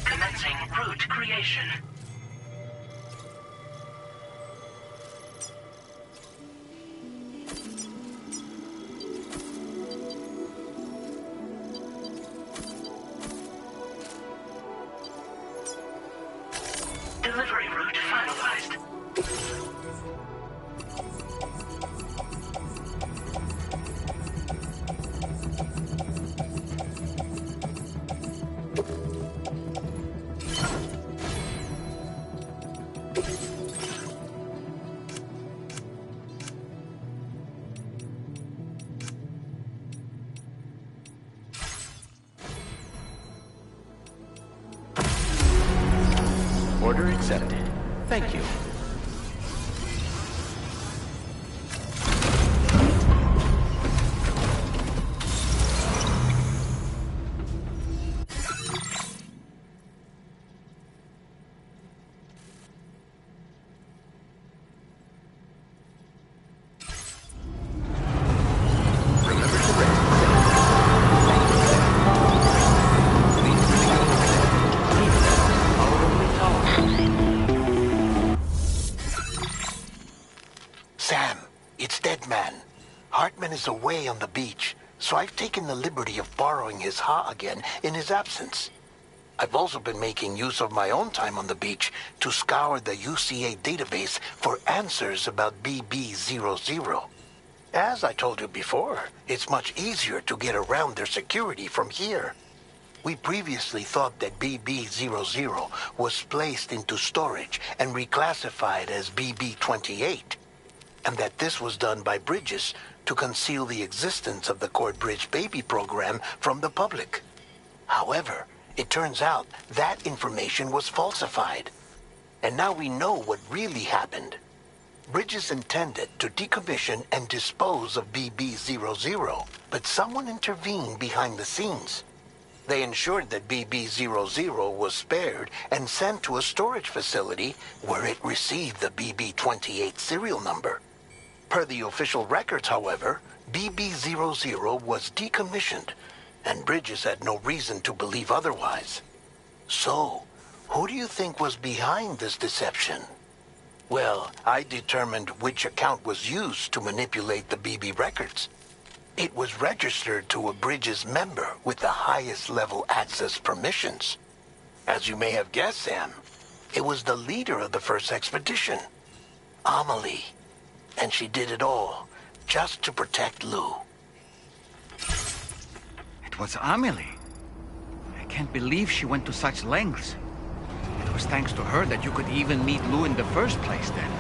Commencing route creation. Delivery route finalized. Order accepted. Thank you. Is away on the beach, so I've taken the liberty of borrowing his Ha again in his absence. I've also been making use of my own time on the beach to scour the UCA database for answers about BB00. As I told you before, it's much easier to get around their security from here. We previously thought that BB00 was placed into storage and reclassified as BB28, and that this was done by Bridges to conceal the existence of the Cord Bridge Baby program from the public. However, it turns out that information was falsified. And now we know what really happened. Bridges intended to decommission and dispose of BB00, but someone intervened behind the scenes. They ensured that BB00 was spared and sent to a storage facility where it received the BB28 serial number. Per the official records, however, BB00 was decommissioned, and Bridges had no reason to believe otherwise. So, who do you think was behind this deception? Well, I determined which account was used to manipulate the BB records. It was registered to a Bridges member with the highest level access permissions. As you may have guessed, Sam, it was the leader of the first expedition, Amelie. And she did it all, just to protect Lou. It was Amelie. I can't believe she went to such lengths. It was thanks to her that you could even meet Lou in the first place then.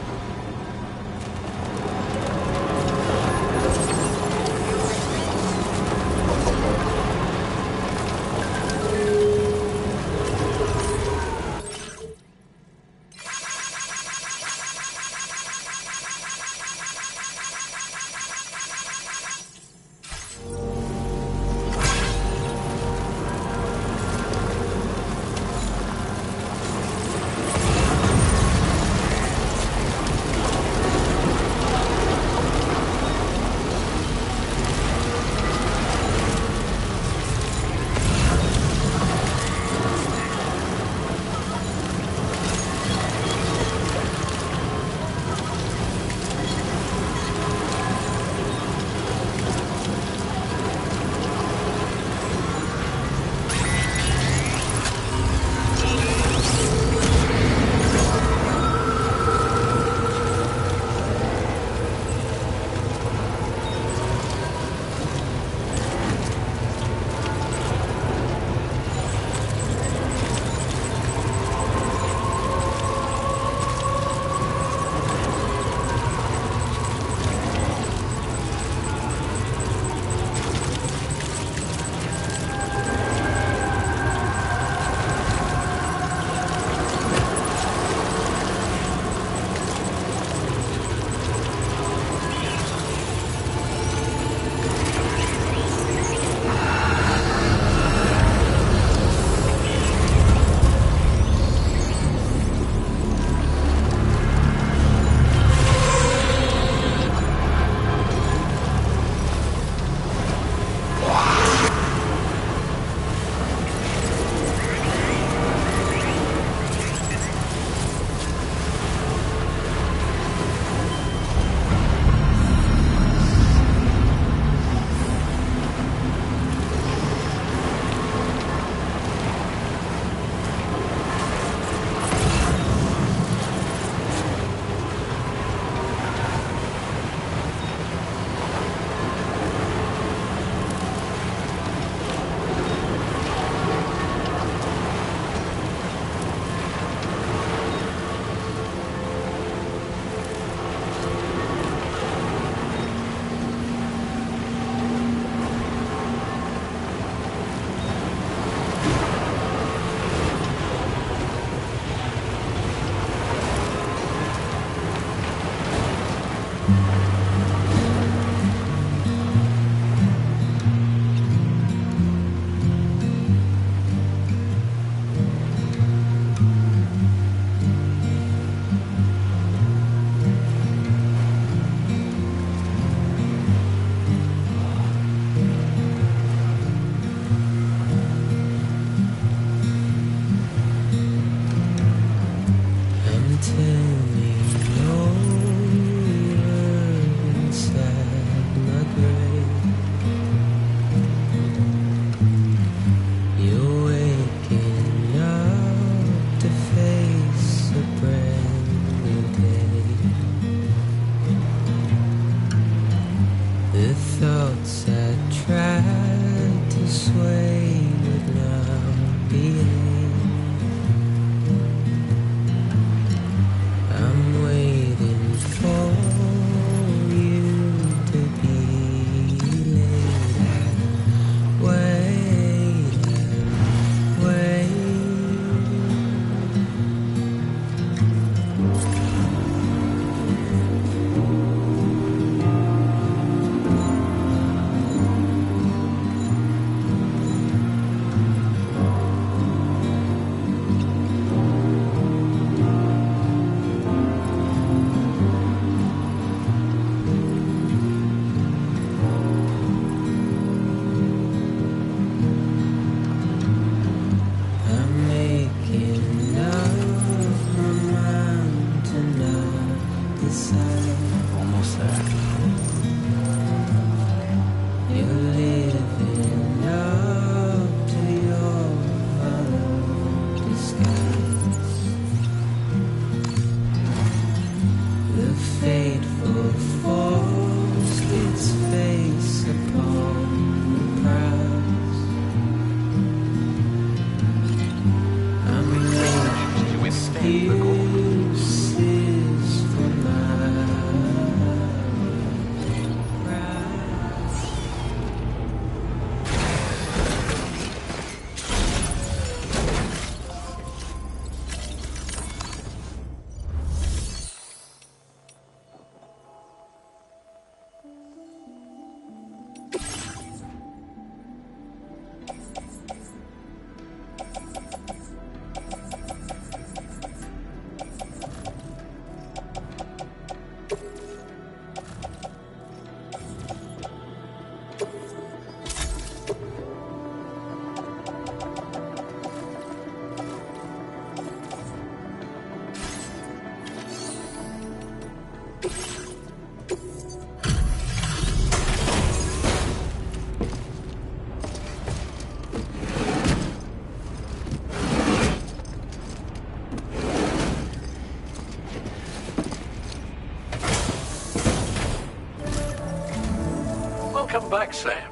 Welcome back, Sam.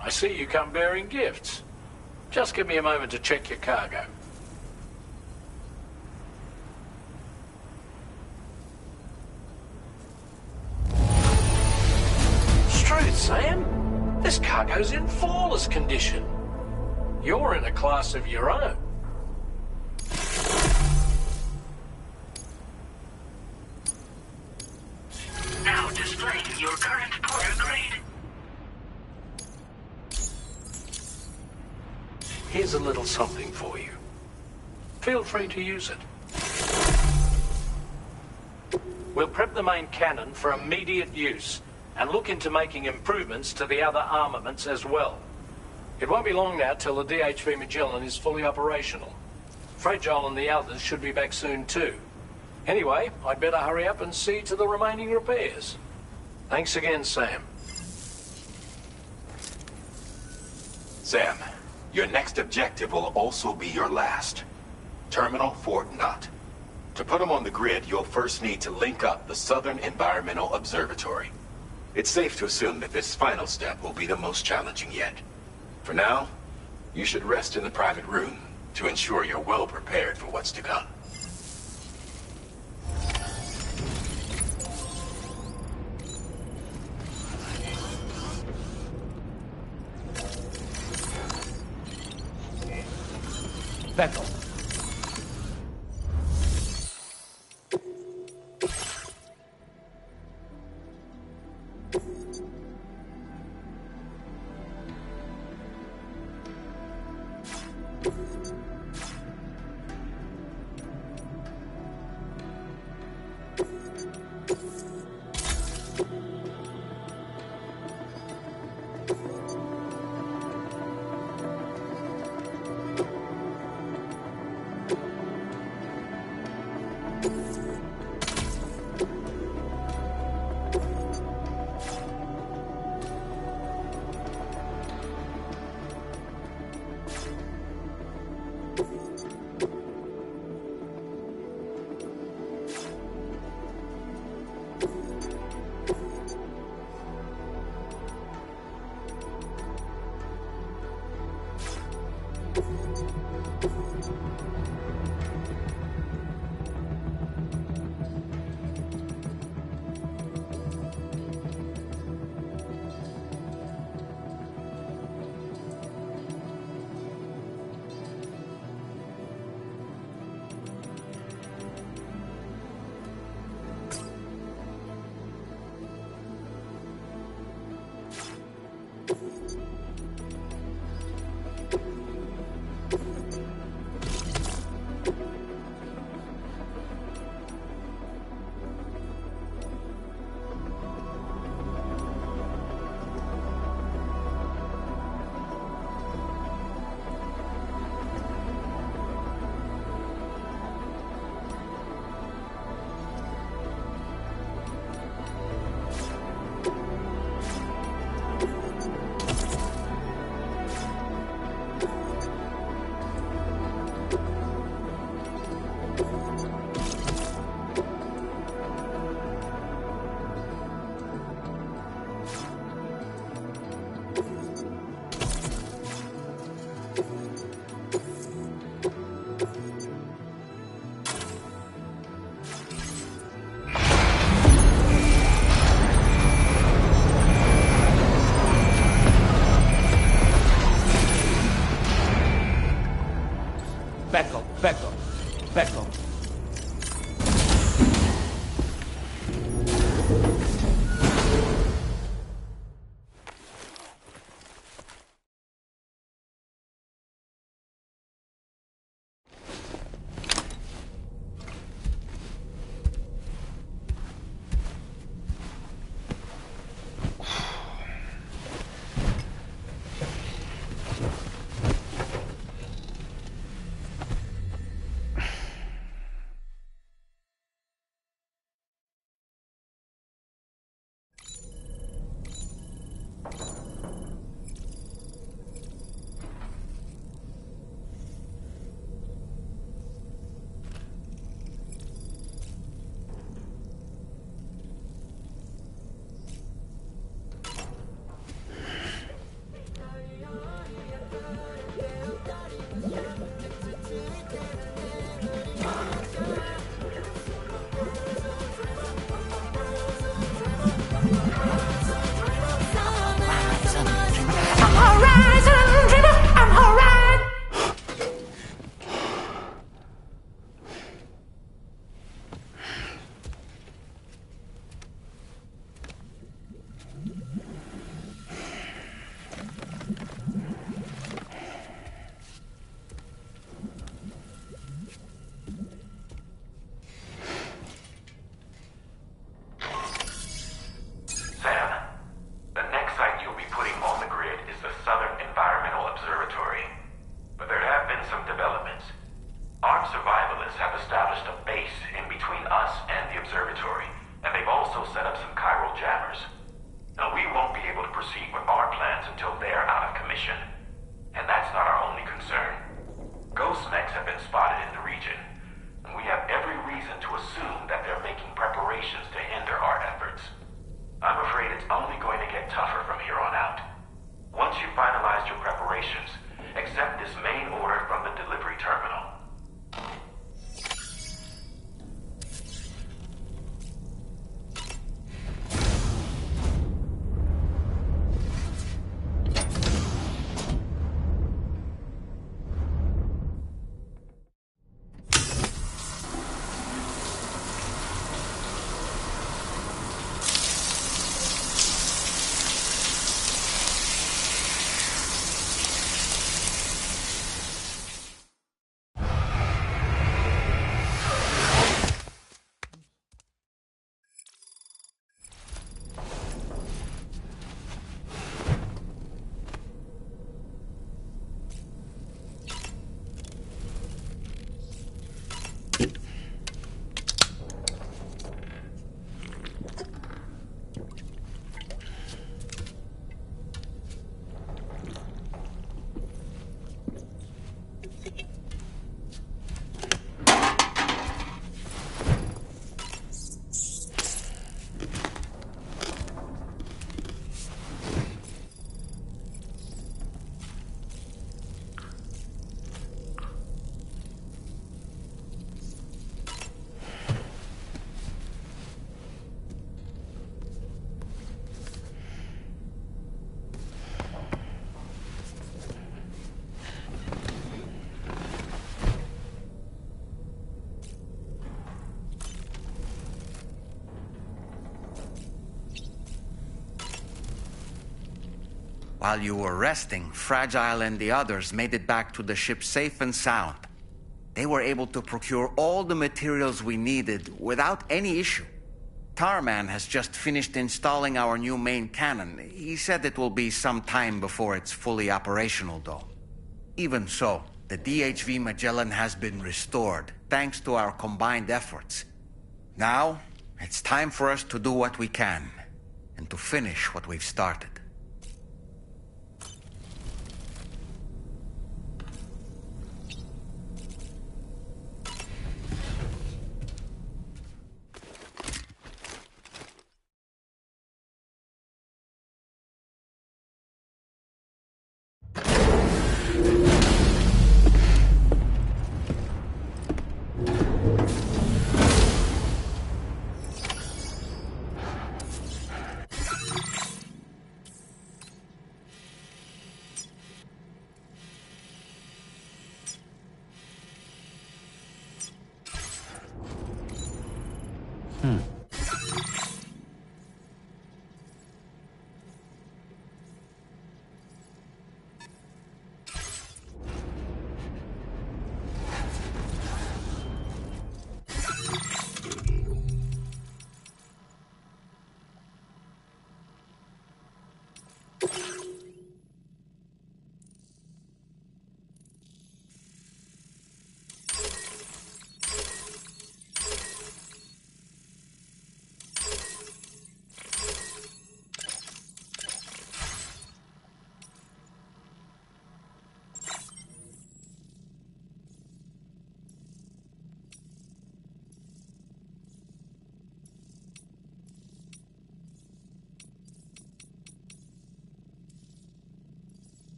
I see you come bearing gifts. Just give me a moment to check your cargo. Truth, Sam. This cargo's in flawless condition. You're in a class of your own. Now displaying your current porter grade. Here's a little something for you. Feel free to use it. We'll prep the main cannon for immediate use and look into making improvements to the other armaments as well. It won't be long now till the DHV Magellan is fully operational. Fragile and the others should be back soon too. Anyway, I'd better hurry up and see to the remaining repairs. Thanks again, Sam. Sam, your next objective will also be your last. Terminal Fort Knott. To put them on the grid, you'll first need to link up the Southern Environmental Observatory. It's safe to assume that this final step will be the most challenging yet. For now, you should rest in the private room to ensure you're well prepared for what's to come. Bethel. Back up, back up, back up. While you were resting, Fragile and the others made it back to the ship safe and sound. They were able to procure all the materials we needed without any issue. Tarman has just finished installing our new main cannon. He said it will be some time before it's fully operational, though. Even so, the DHV Magellan has been restored, thanks to our combined efforts. Now, it's time for us to do what we can, and to finish what we've started.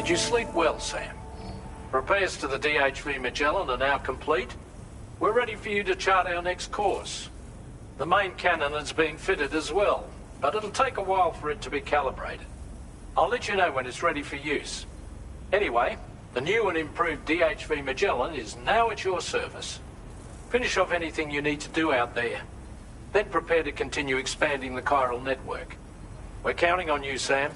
Did you sleep well, Sam? Repairs to the DHV Magellan are now complete. We're ready for you to chart our next course. The main cannon is being fitted as well, but it'll take a while for it to be calibrated. I'll let you know when it's ready for use. Anyway, the new and improved DHV Magellan is now at your service. Finish off anything you need to do out there. Then prepare to continue expanding the chiral network. We're counting on you, Sam.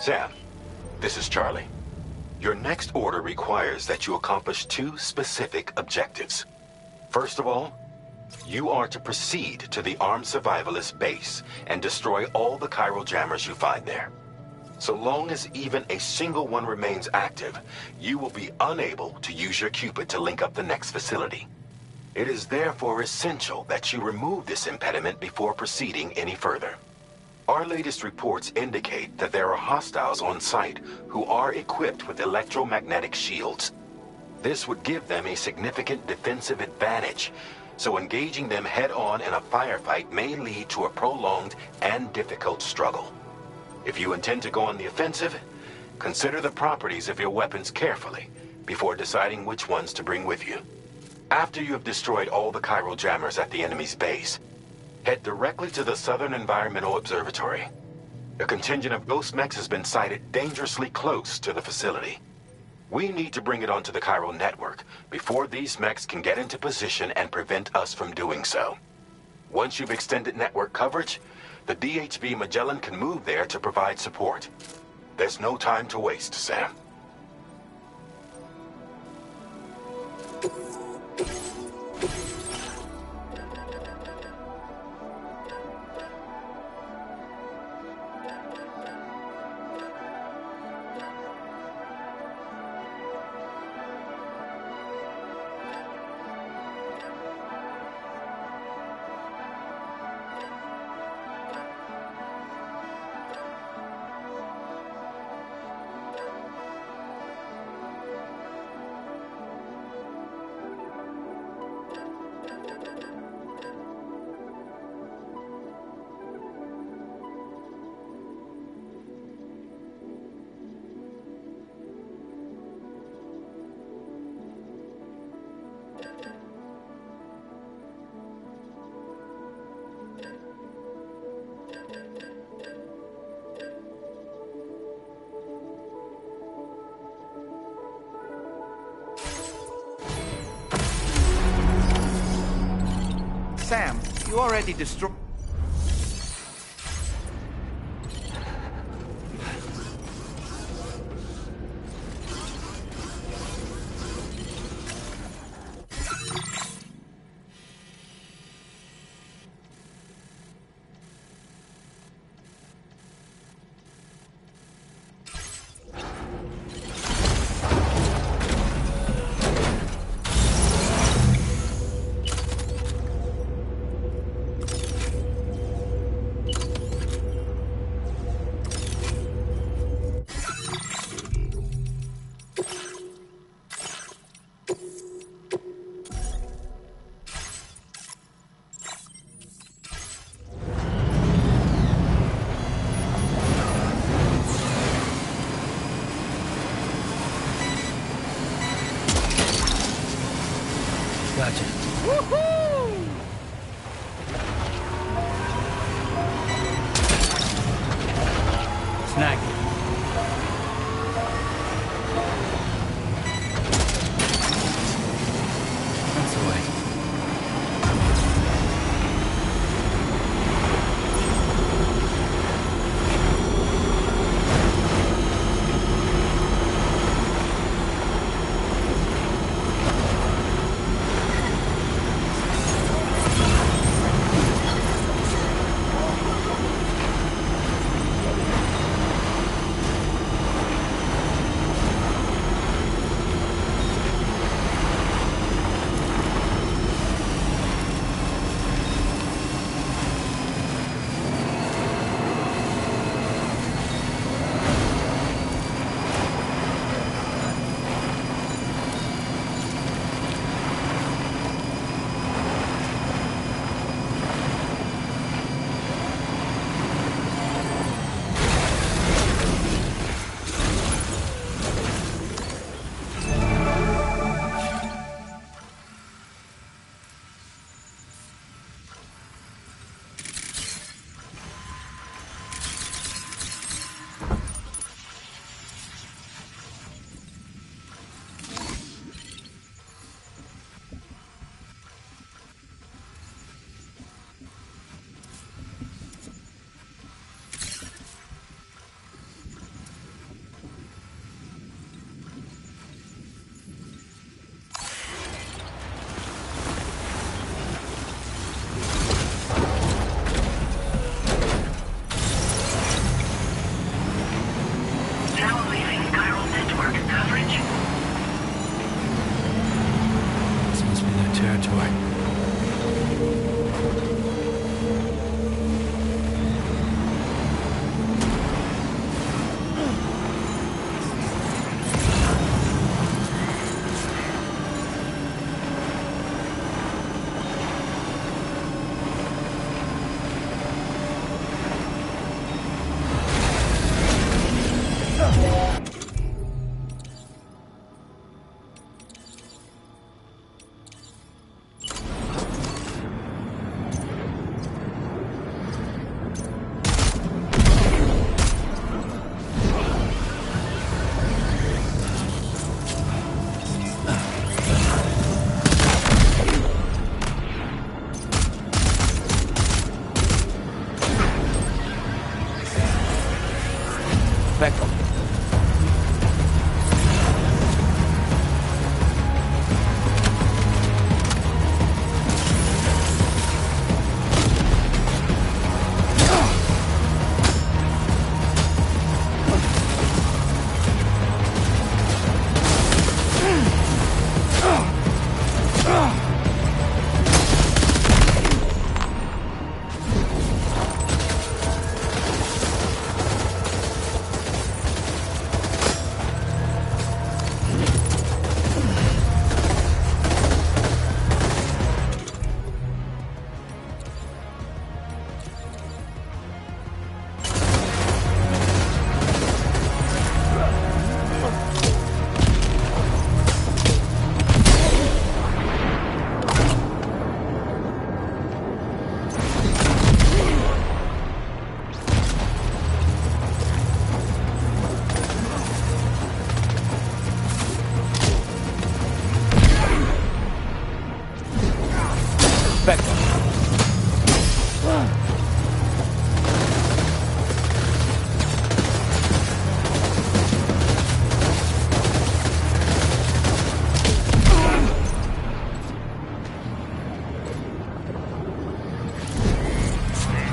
Sam, this is Charlie. Your next order requires that you accomplish two specific objectives. First of all, you are to proceed to the armed survivalist base and destroy all the chiral jammers you find there. So long as even a single one remains active, you will be unable to use your Cupid to link up the next facility. It is therefore essential that you remove this impediment before proceeding any further. Our latest reports indicate that there are hostiles on site who are equipped with electromagnetic shields. This would give them a significant defensive advantage, so engaging them head-on in a firefight may lead to a prolonged and difficult struggle. If you intend to go on the offensive, consider the properties of your weapons carefully before deciding which ones to bring with you. After you have destroyed all the chiral jammers at the enemy's base, head directly to the Southern Environmental Observatory. A contingent of ghost mechs has been sighted dangerously close to the facility. We need to bring it onto the chiral network before these mechs can get into position and prevent us from doing so. Once you've extended network coverage, the DHV Magellan can move there to provide support. There's no time to waste, Sam. Sam, you already destroyed... Gotcha. Snag it. That's the way. Now leaving chiral network coverage. This must be their territory.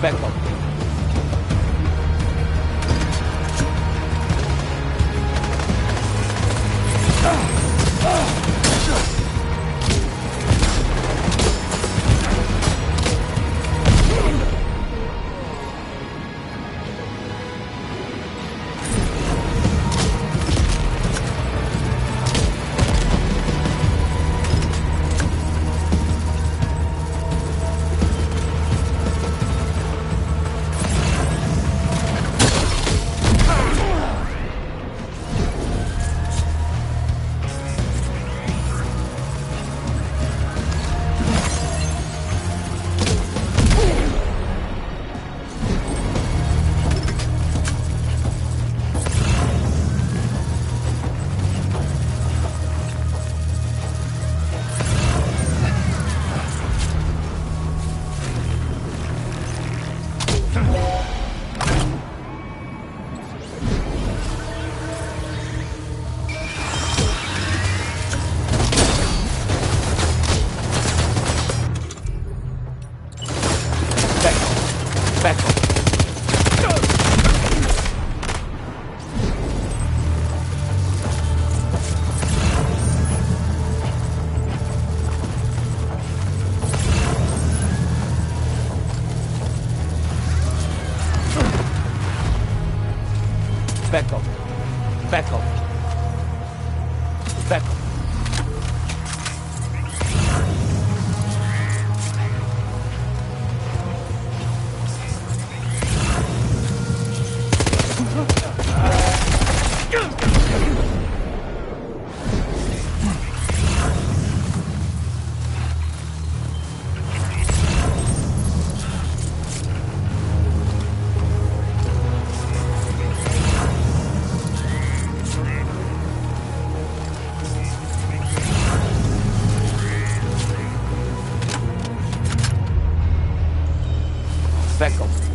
Back up. Back up. Back up. Back up. Back up. Back up.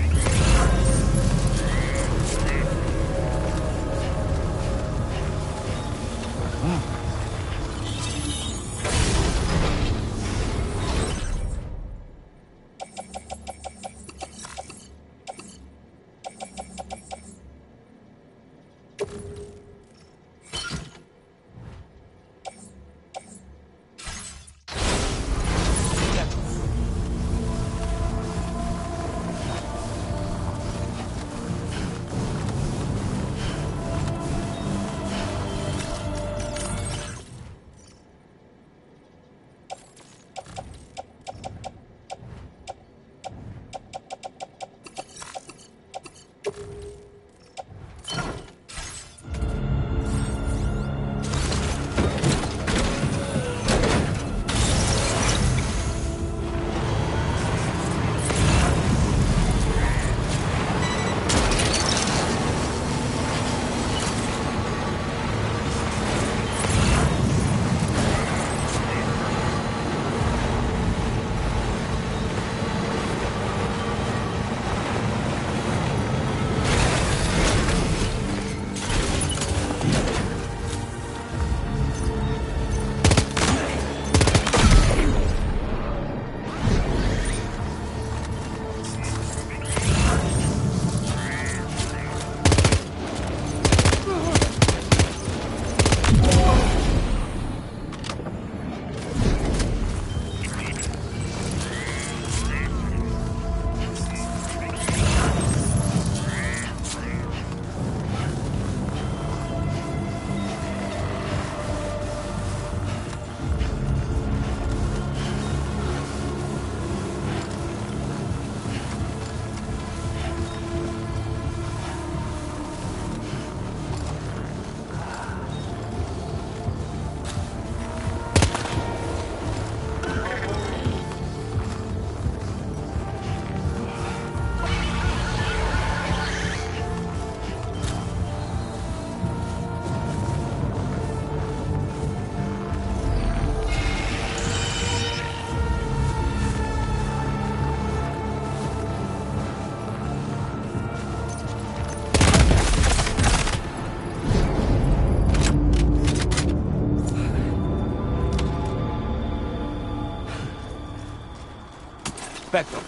Back up.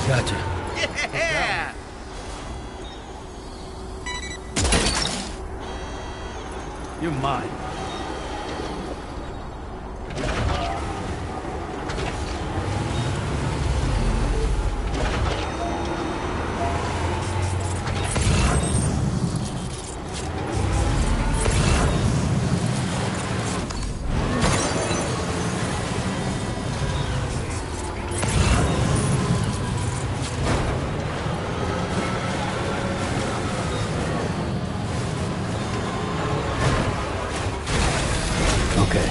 Gotcha. Yeah! You're mine. Okay.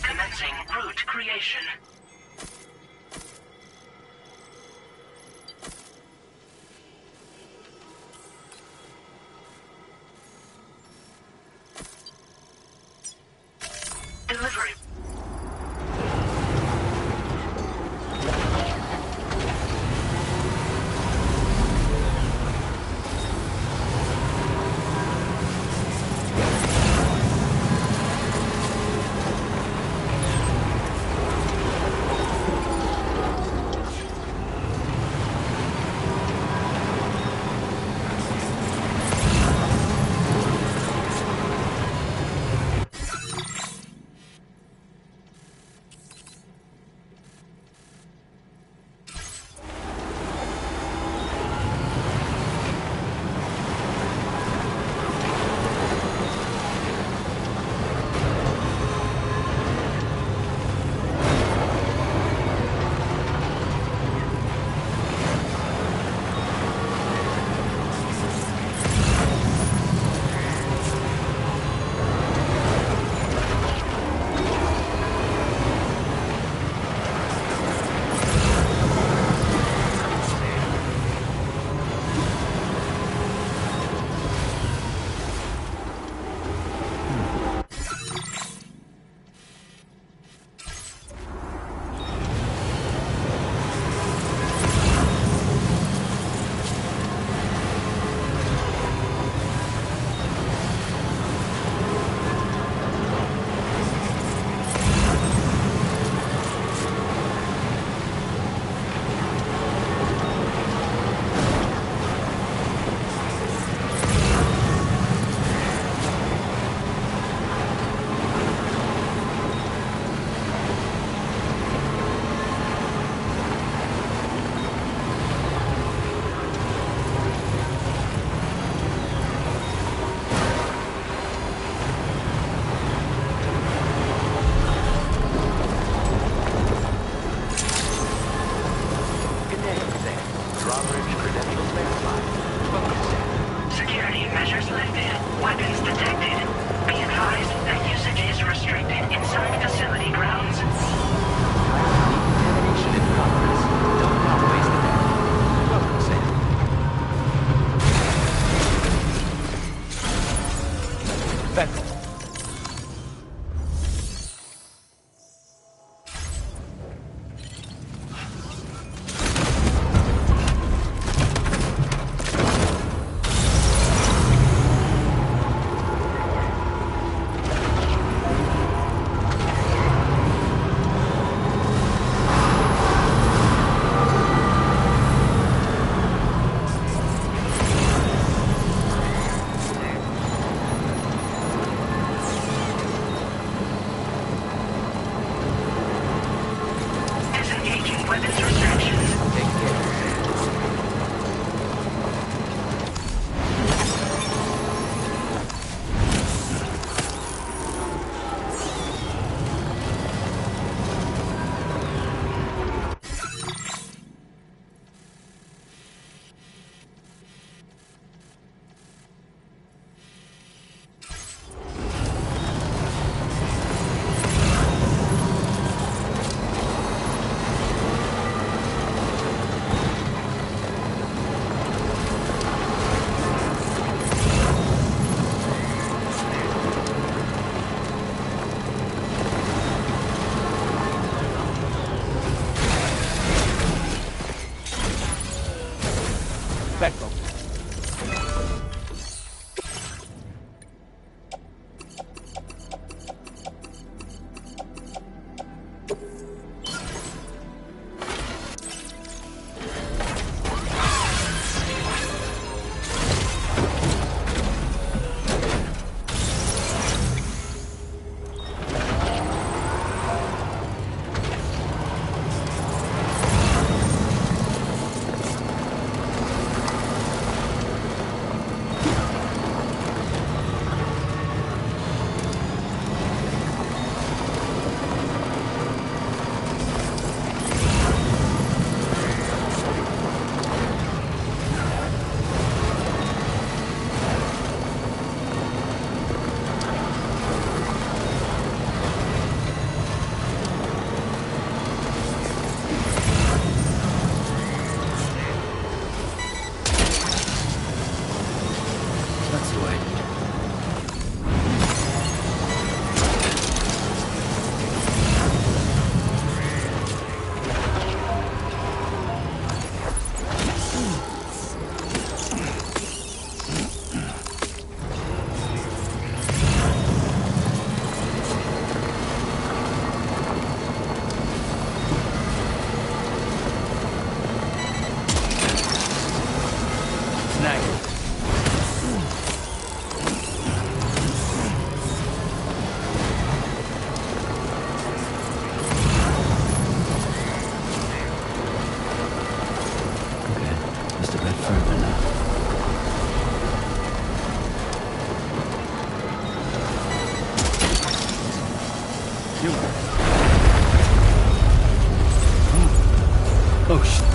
Commencing route creation. Delivery. Oh, shit.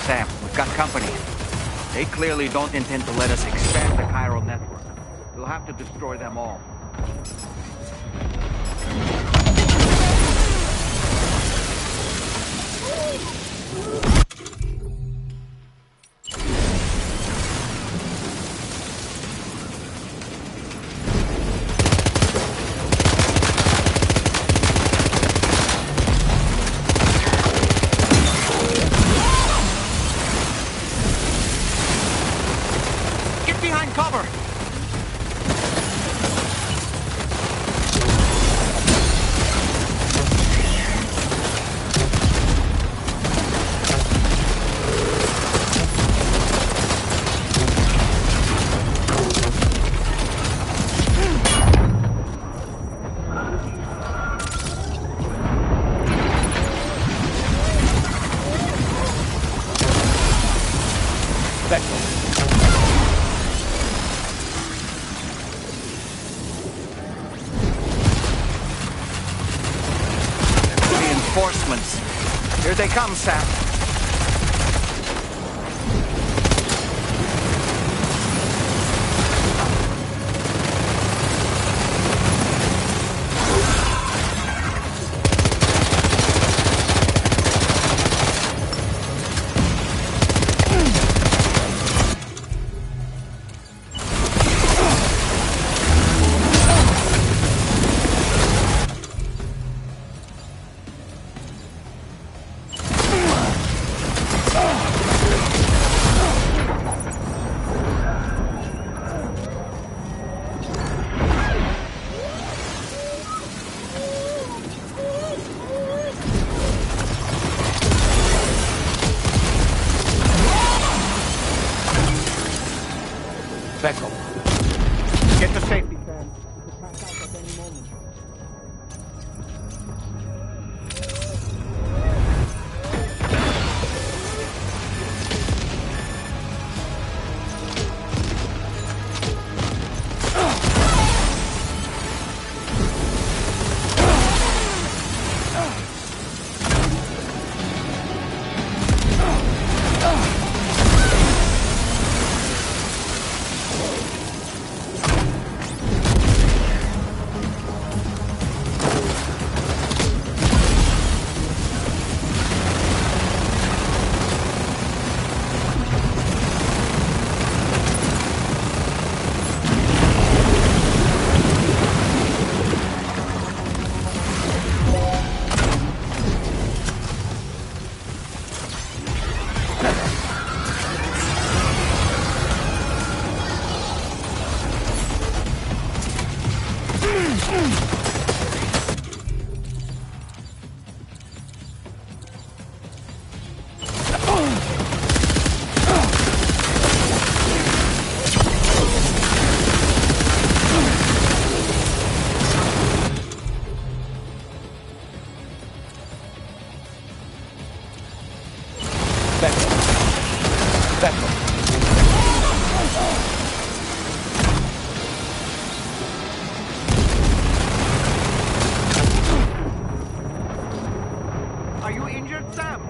Sam, we've got company. They clearly don't intend to let us expand the chiral network. We'll have to destroy them all. Get behind cover! Reinforcements. Here they come, Sam. Beckham. Get to safety. Are you injured, Sam?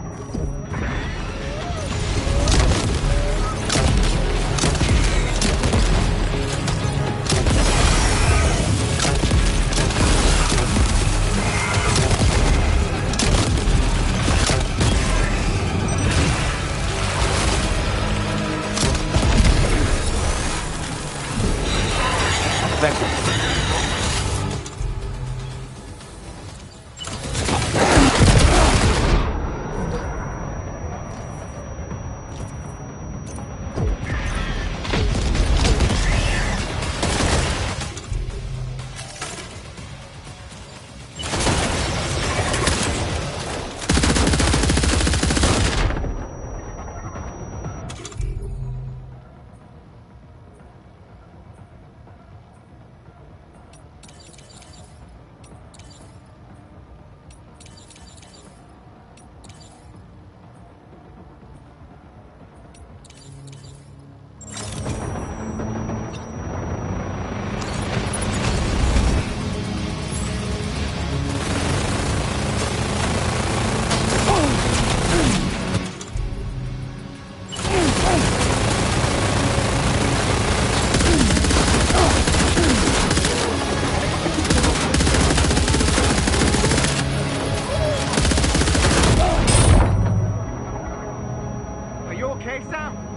you okay, Sam?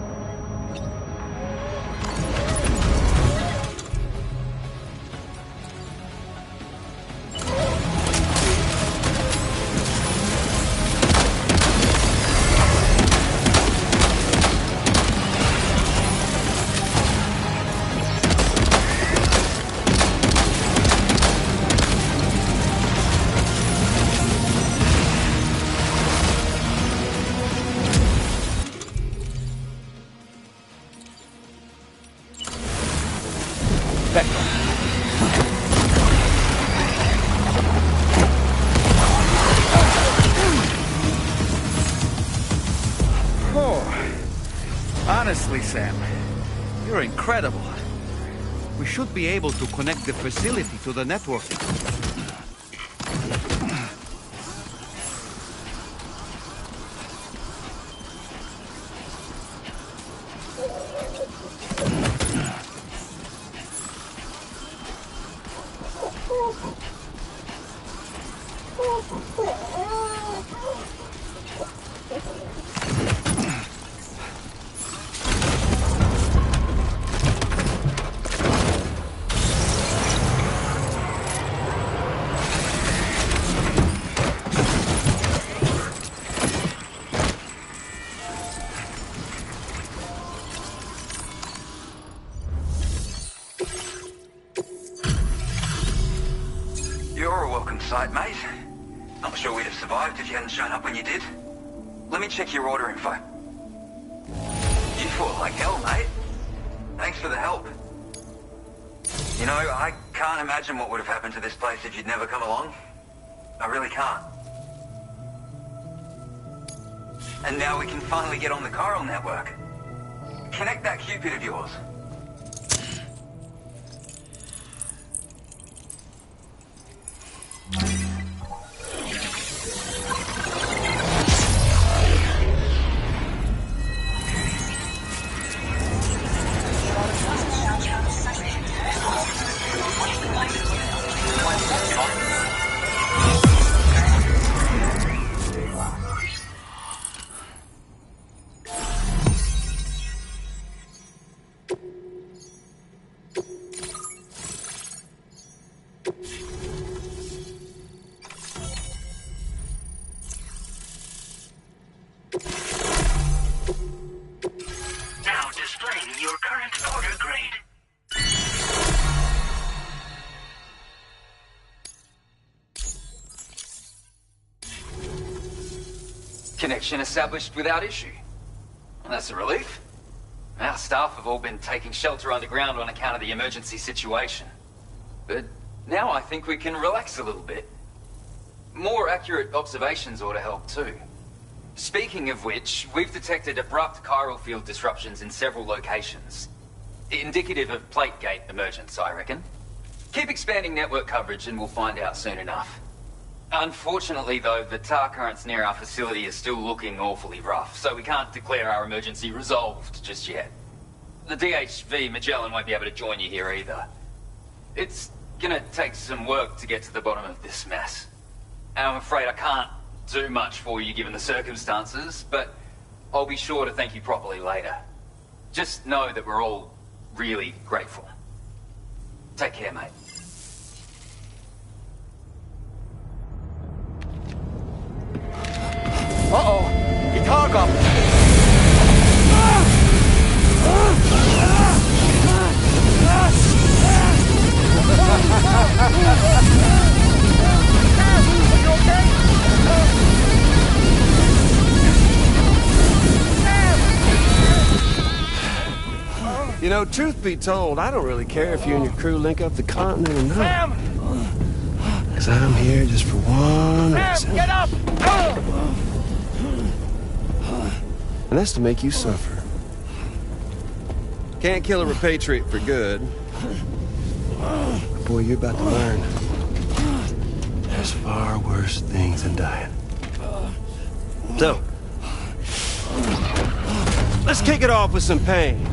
Honestly, Sam, you're incredible. We should be able to connect the facility to the network. You're a welcome sight, mate. Not sure we'd have survived if you hadn't shown up when you did. Let me check your order info. You fought like hell, mate. Thanks for the help. You know, I can't imagine what would have happened to this place if you'd never come along. I really can't. And now we can finally get on the chiral network. Connect that Cupid of yours. Now displaying your current order grade. Connection established without issue. Well, that's a relief. Our staff have all been taking shelter underground on account of the emergency situation. But now I think we can relax a little bit. More accurate observations ought to help too. Speaking of which, we've detected abrupt chiral field disruptions in several locations. Indicative of plate gate emergence, I reckon. Keep expanding network coverage and we'll find out soon enough. Unfortunately, though, the tar currents near our facility are still looking awfully rough, so we can't declare our emergency resolved just yet. The DHV Magellan won't be able to join you here either. It's gonna take some work to get to the bottom of this mess. And I'm afraid I can't do much for you given the circumstances, but I'll be sure to thank you properly later. Just know that we're all really grateful. Take care, mate. Uh-oh! Guitar goblin! You know, truth be told, I don't really care if you and your crew link up the continent or not. Sam! Because I'm here just for one Sam, reason. get up! And that's to make you suffer. Can't kill a repatriate for good. But boy, you're about to learn. There's far worse things than dying. So, let's kick it off with some pain.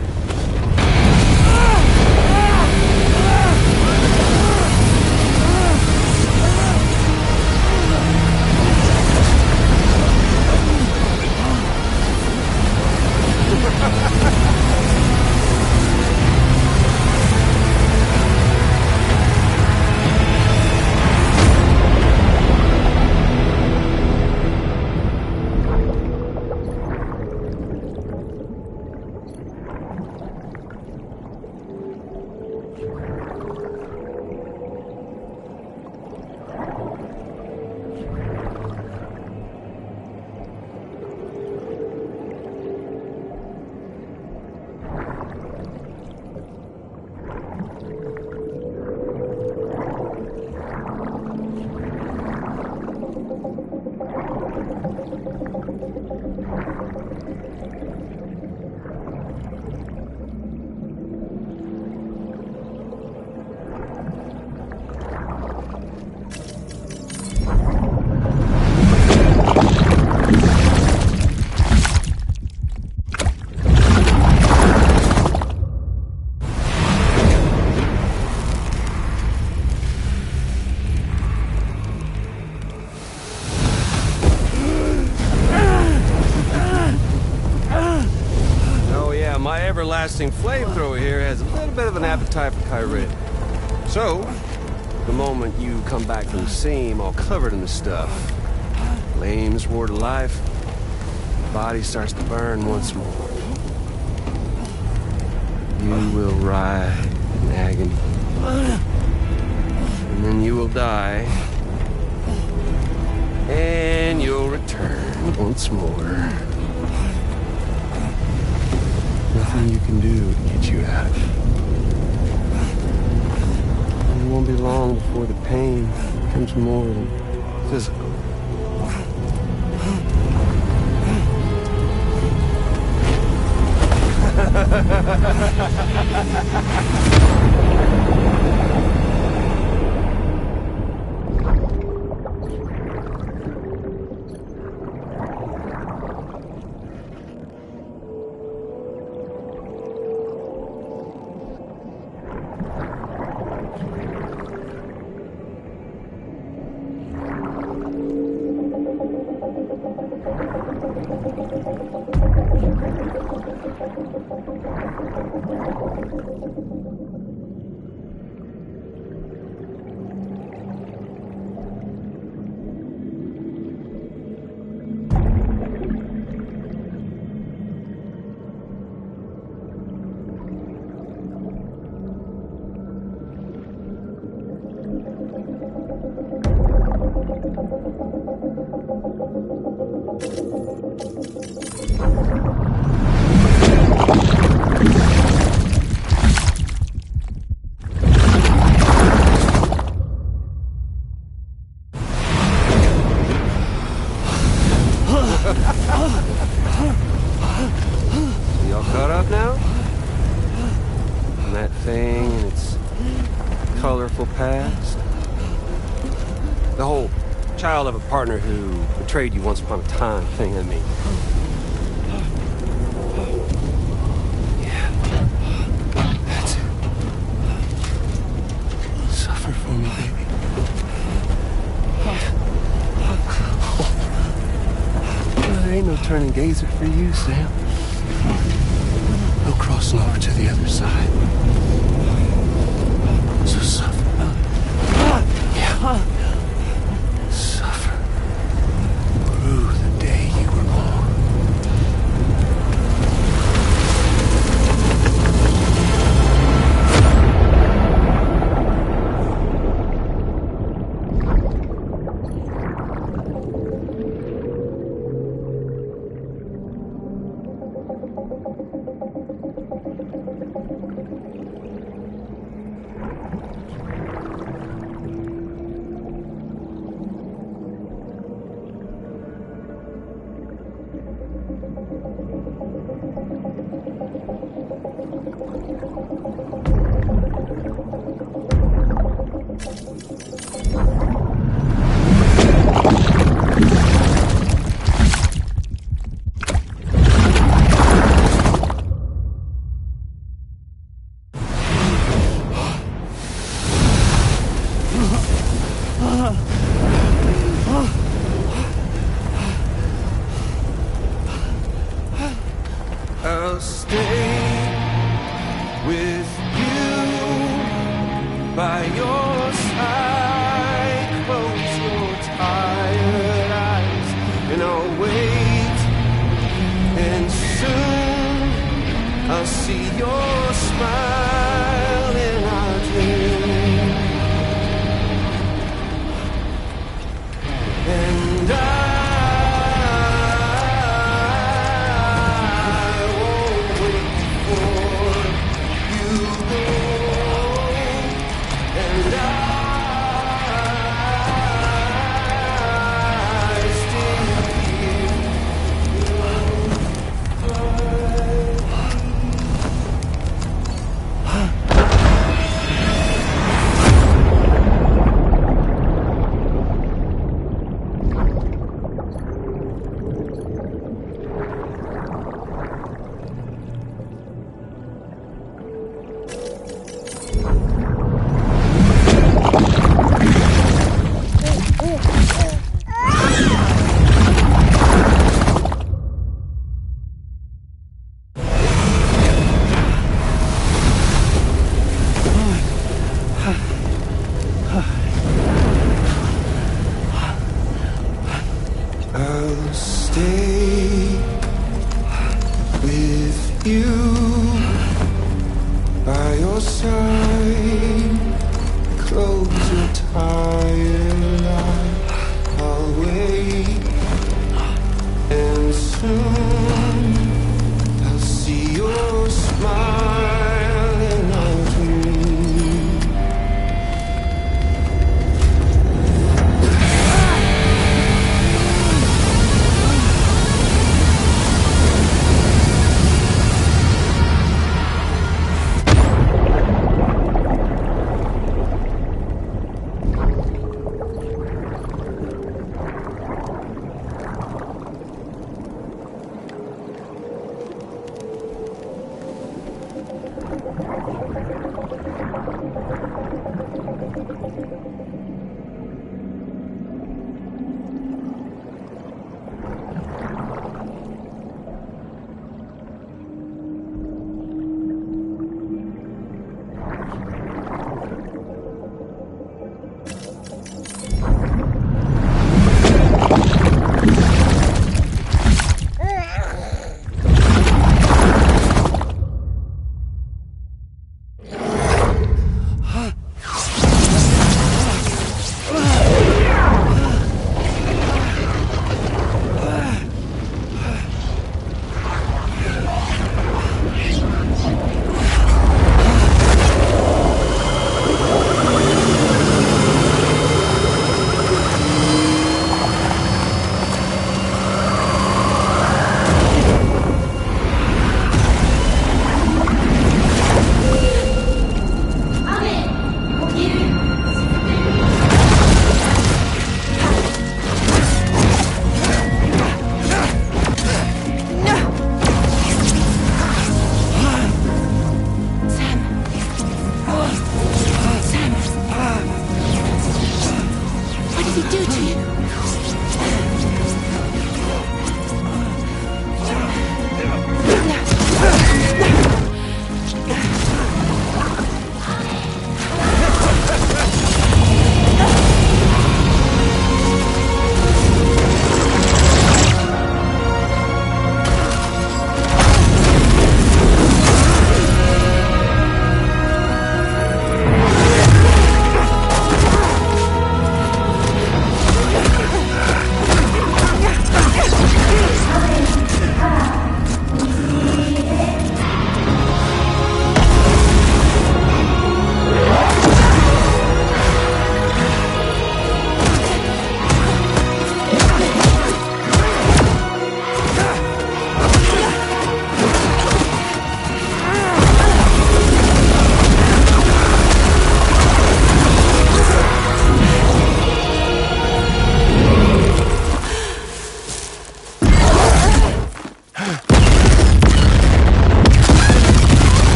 everlasting flamethrower here has a little bit of an appetite for Kyrie. So, the moment you come back from the scene all covered in the stuff, flames roar to life, the body starts to burn once more. You will writhe in agony. And then you will die. And you'll return once more. Nothing you can do to get you out of it. And it won't be long before the pain becomes more than physical. Y'all caught up now? And that thing and its colorful past? The whole child of a partner who betrayed you once upon a time thing, I mean. Yeah. That's it. Suffer for me, baby. There ain't no turning gazer for you, Sam. No crossing over to the other side. So suffer. Yeah. Suffer. Through the day you were born. I'll stay with you by your side. Close your tired eyes and I'll wait. And soon I'll see your smile in our dream. And you by your side. Close your tired eyes. I'll wait, and soon I'll see your smile in our dreams.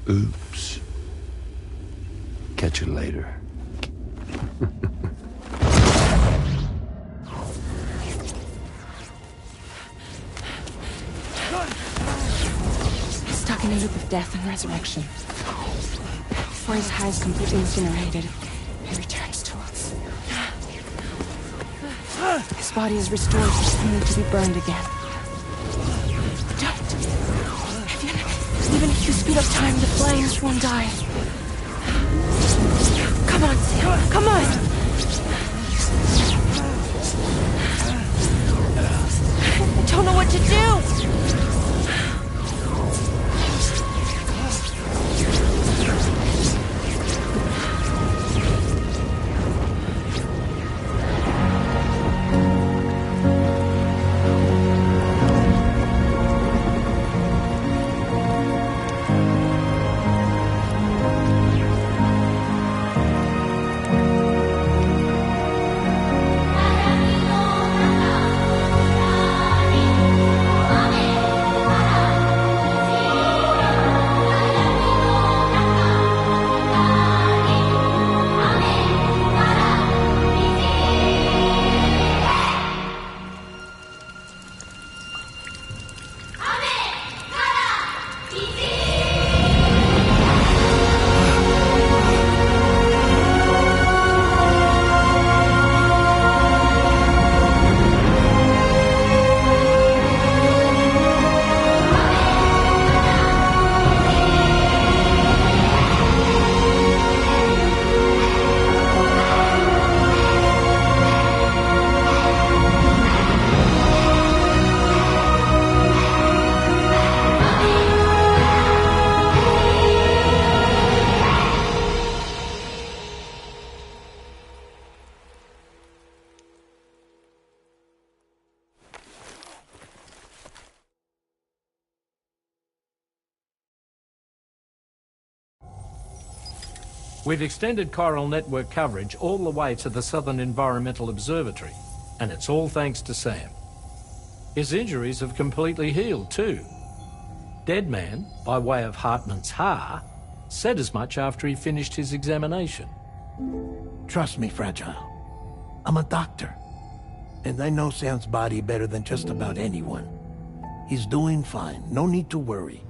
Oops. Catch you later. Stuck in a loop of death and resurrection. Before his high is completely incinerated, he returns to us. His body is restored, only to be burned again. Don't. Even if you speed up time, the flames won't die. Come on, Sam. Come on. I don't know what to do. We've extended chiral network coverage all the way to the Southern Environmental Observatory, and it's all thanks to Sam. His injuries have completely healed too. Deadman, by way of Hartman's Ha, said as much after he finished his examination. Trust me, Fragile. I'm a doctor. And I know Sam's body better than just about anyone. He's doing fine. No need to worry.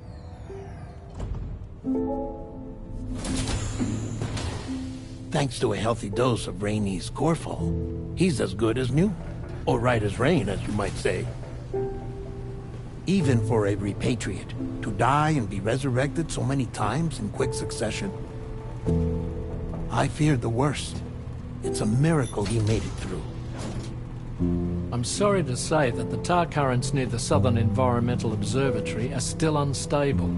Thanks to a healthy dose of Rainey's Corfol, he's as good as new. Or right as rain, as you might say. Even for a repatriate, to die and be resurrected so many times in quick succession, I feared the worst. It's a miracle he made it through. I'm sorry to say that the tar currents near the Southern Environmental Observatory are still unstable.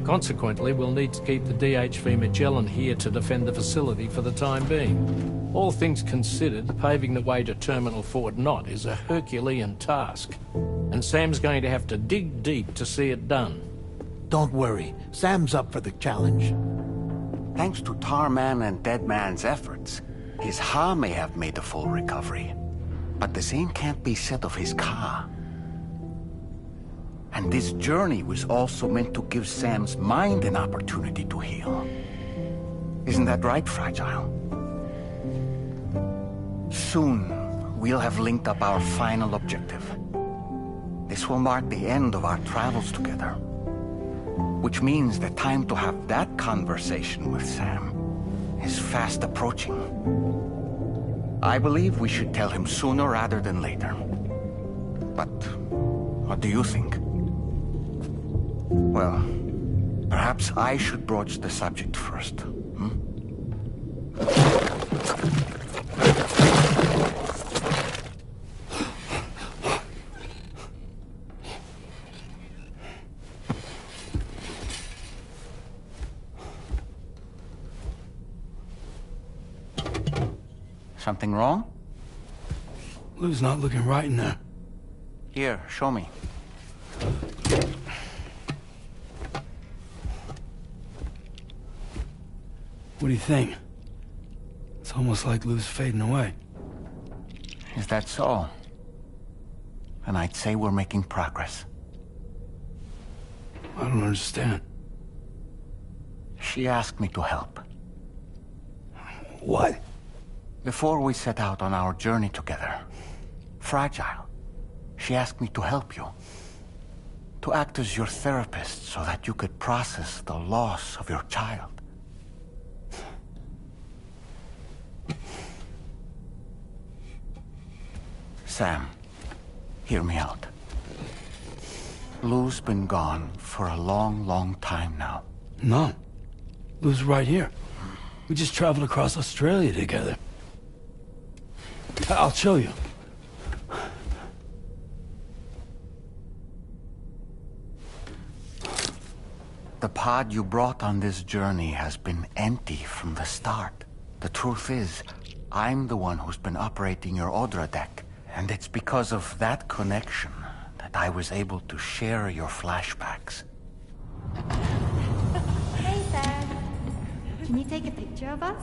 Consequently, we'll need to keep the DHV Magellan here to defend the facility for the time being. All things considered, paving the way to Terminal Fort Knott is a Herculean task, and Sam's going to have to dig deep to see it done. Don't worry, Sam's up for the challenge. Thanks to Tarman and Deadman's efforts, his Ha may have made a full recovery. But the same can't be said of his Ka. And this journey was also meant to give Sam's mind an opportunity to heal. Isn't that right, Fragile? Soon, we'll have linked up our final objective. This will mark the end of our travels together. Which means the time to have that conversation with Sam is fast approaching. I believe we should tell him sooner rather than later. But what do you think? Well, perhaps I should broach the subject first. Something wrong? Lou's not looking right in there. Here, show me. What do you think? It's almost like Lou's fading away. Is that so? And I'd say we're making progress. I don't understand. She asked me to help. What? Before we set out on our journey together, Fragile, she asked me to help you. To act as your therapist so that you could process the loss of your child. Sam, hear me out. Lou's been gone for a long, long time now. No. Lou's right here. We just traveled across Australia together. I'll show you. The pod you brought on this journey has been empty from the start. The truth is, I'm the one who's been operating your Odra deck. And it's because of that connection that I was able to share your flashbacks. Hey, Sam. Can you take a picture of us?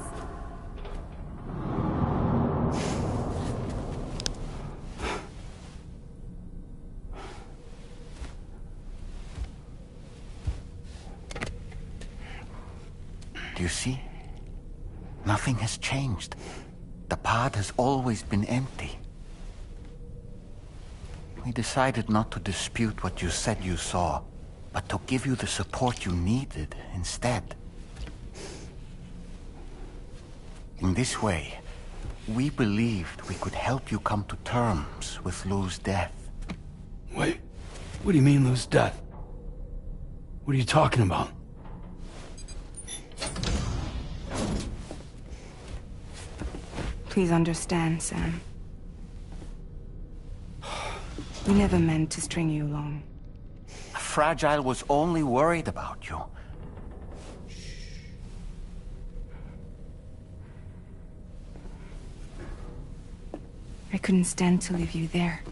Do you see? Nothing has changed. The pod has always been empty. We decided not to dispute what you said you saw, but to give you the support you needed instead. In this way, we believed we could help you come to terms with Lou's death. Wait, what do you mean Lou's death? What are you talking about? Please understand, Sam. We never meant to string you along. Fragile was only worried about you. I couldn't stand to leave you there.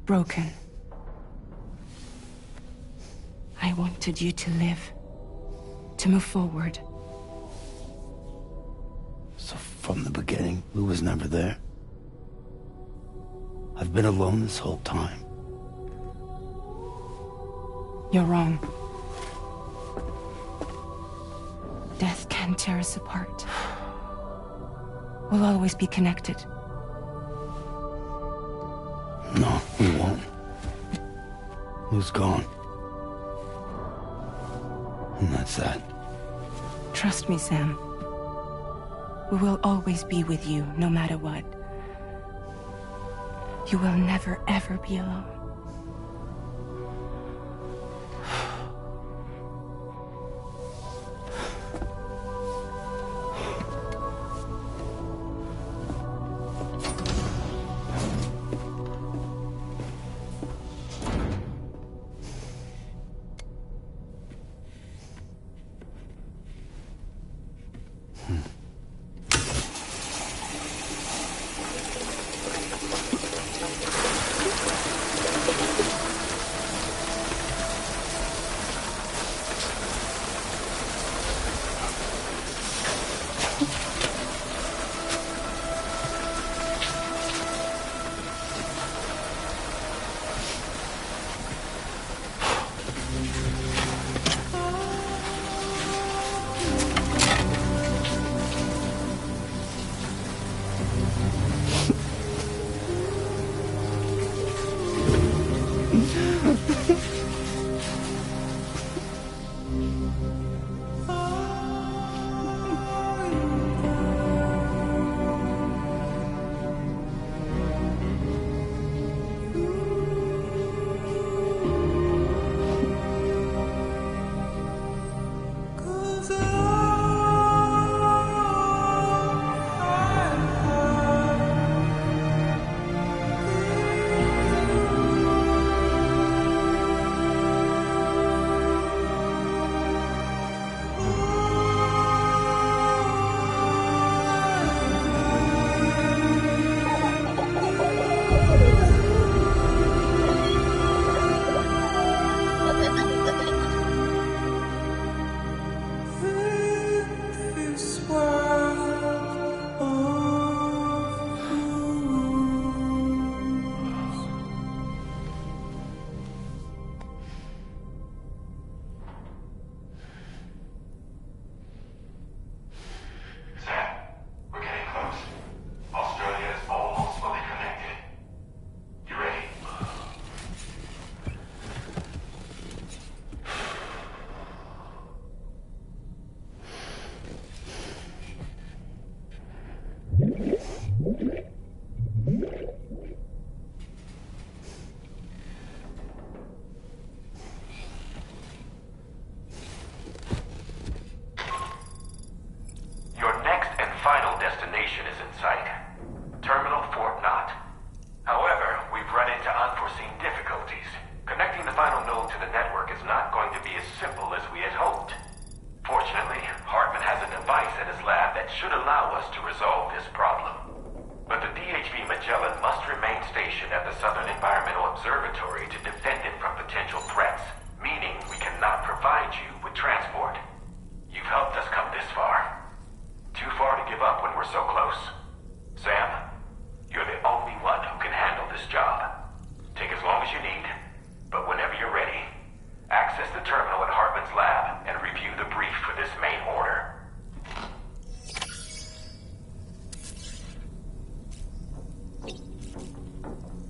Broken. I wanted you to live. To move forward. from the beginning. Lou was never there. I've been alone this whole time. You're wrong. Death can tear us apart. We'll always be connected. No, we won't. Lou's gone. And that's that. Trust me, Sam. We will always be with you, no matter what. You will never, ever be alone.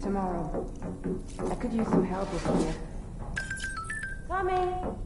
Tomorrow. I could use some help with here. Coming!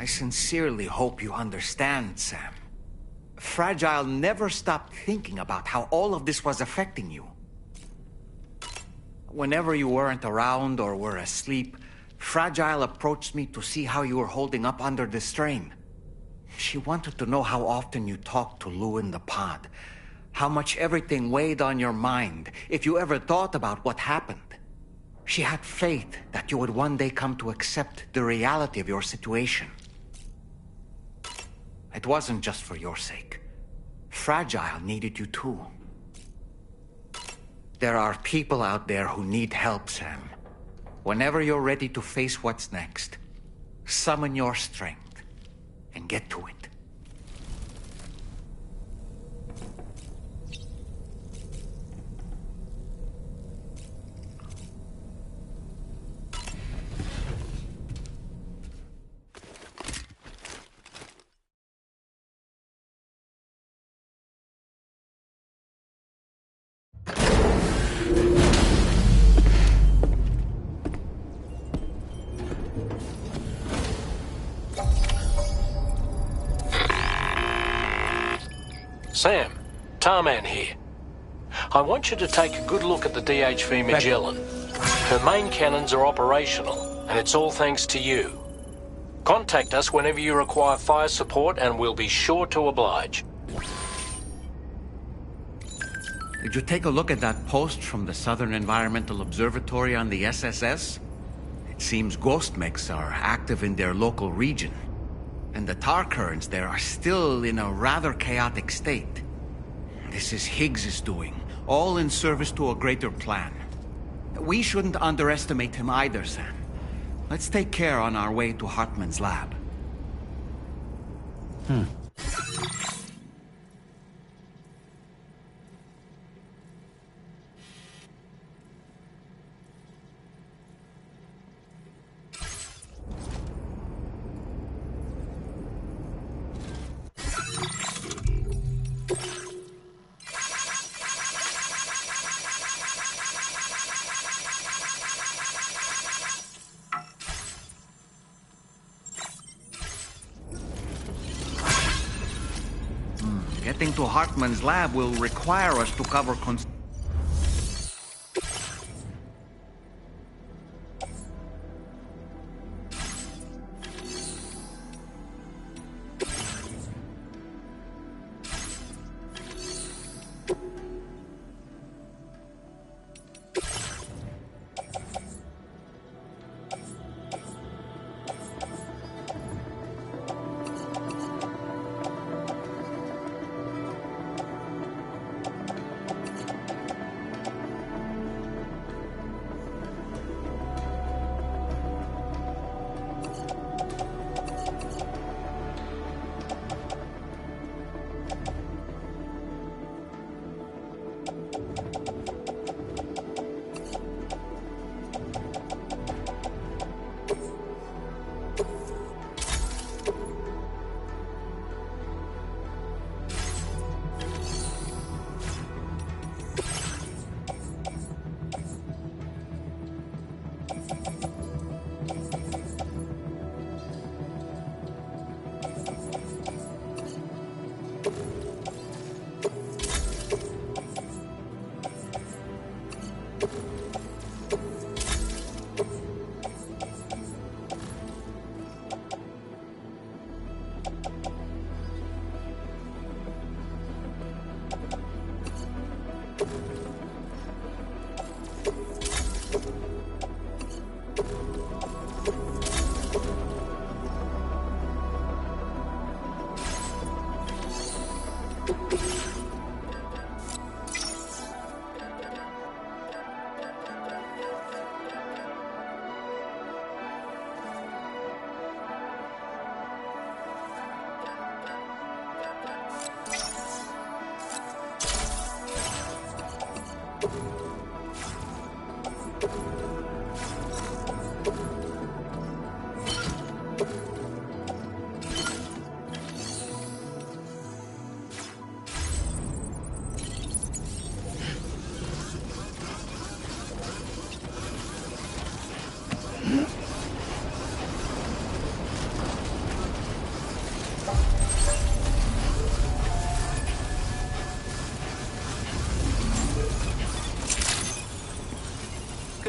I sincerely hope you understand, Sam. Fragile never stopped thinking about how all of this was affecting you. Whenever you weren't around or were asleep, Fragile approached me to see how you were holding up under the strain. She wanted to know how often you talked to Lou in the pod, how much everything weighed on your mind, if you ever thought about what happened. She had faith that you would one day come to accept the reality of your situation. It wasn't just for your sake. Fragile needed you too. There are people out there who need help, Sam. Whenever you're ready to face what's next, summon your strength and get to it. Sam, Tarman here. I want you to take a good look at the DHV Magellan. Her main cannons are operational, and it's all thanks to you. Contact us whenever you require fire support, and we'll be sure to oblige. Did you take a look at that post from the Southern Environmental Observatory on the SSS? It seems ghost mechs are active in their local region, and the tar currents there are still in a rather chaotic state. This is Higgs's doing, all in service to a greater plan. We shouldn't underestimate him either, Sam. Let's take care on our way to Hartman's lab. Getting to Hartman's lab will require us to cover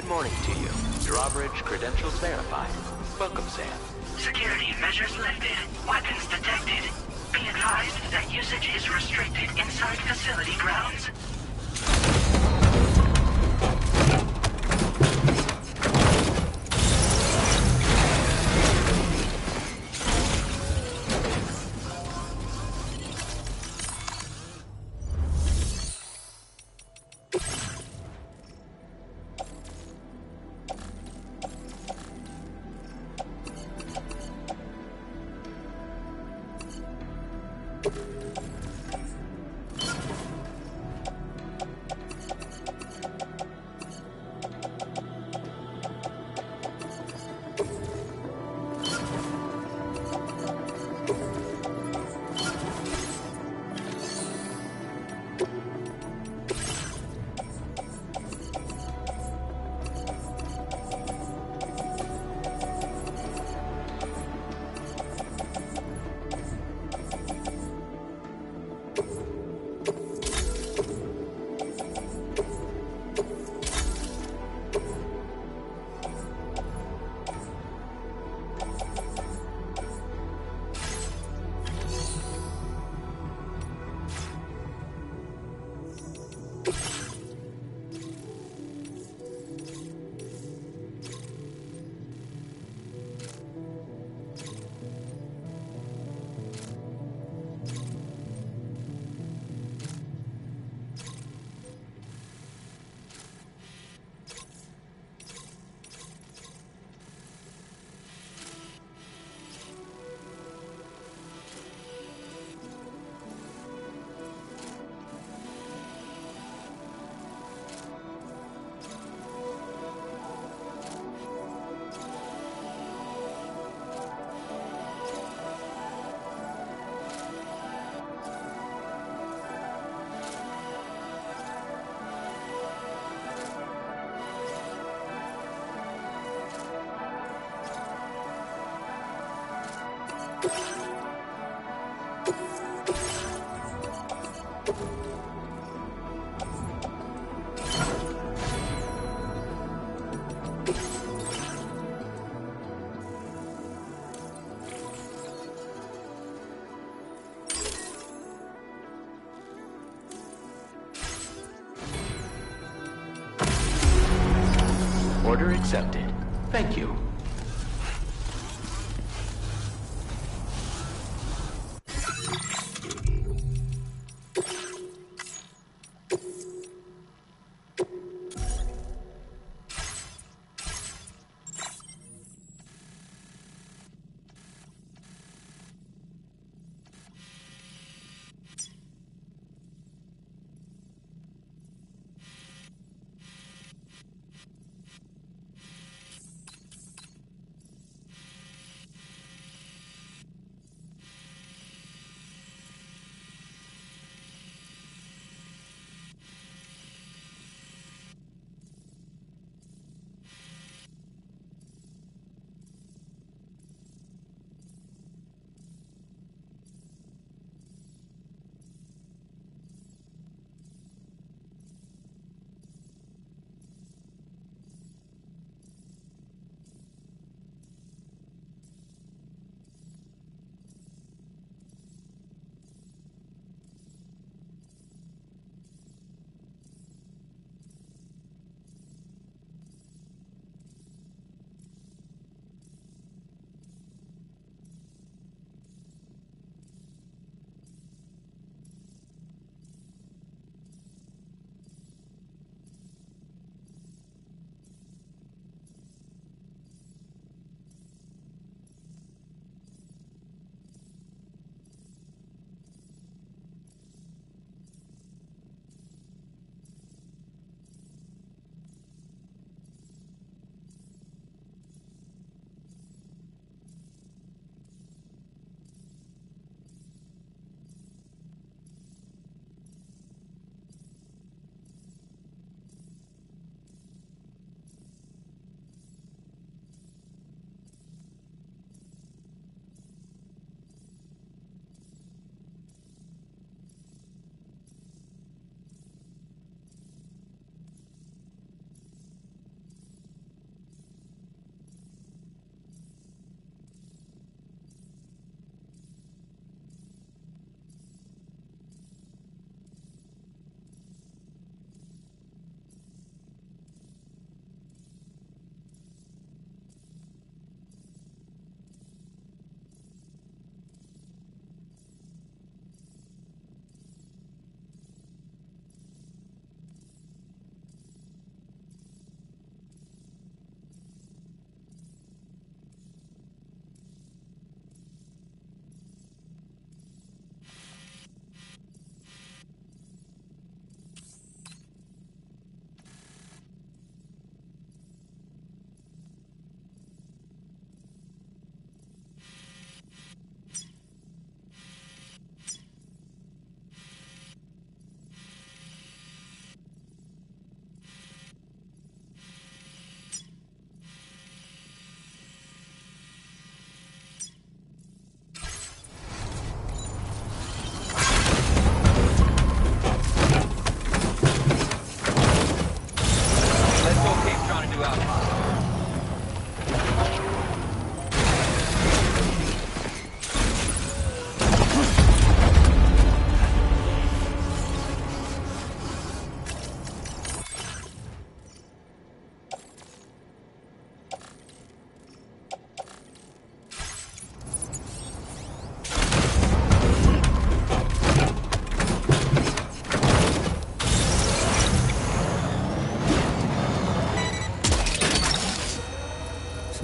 Good morning to you. Drawbridge credentials verified. Welcome, Sam. Security measures lifted. Weapons detected. Be advised that usage is restricted inside facility grounds. Order accepted. Thank you.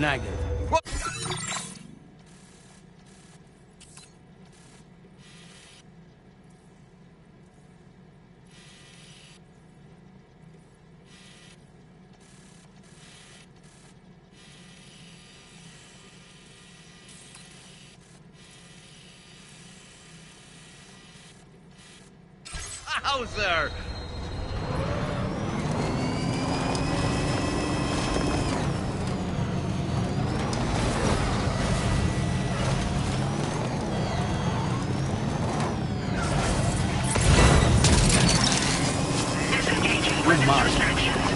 Negative. Hauser! Disengaging weapons restrictions.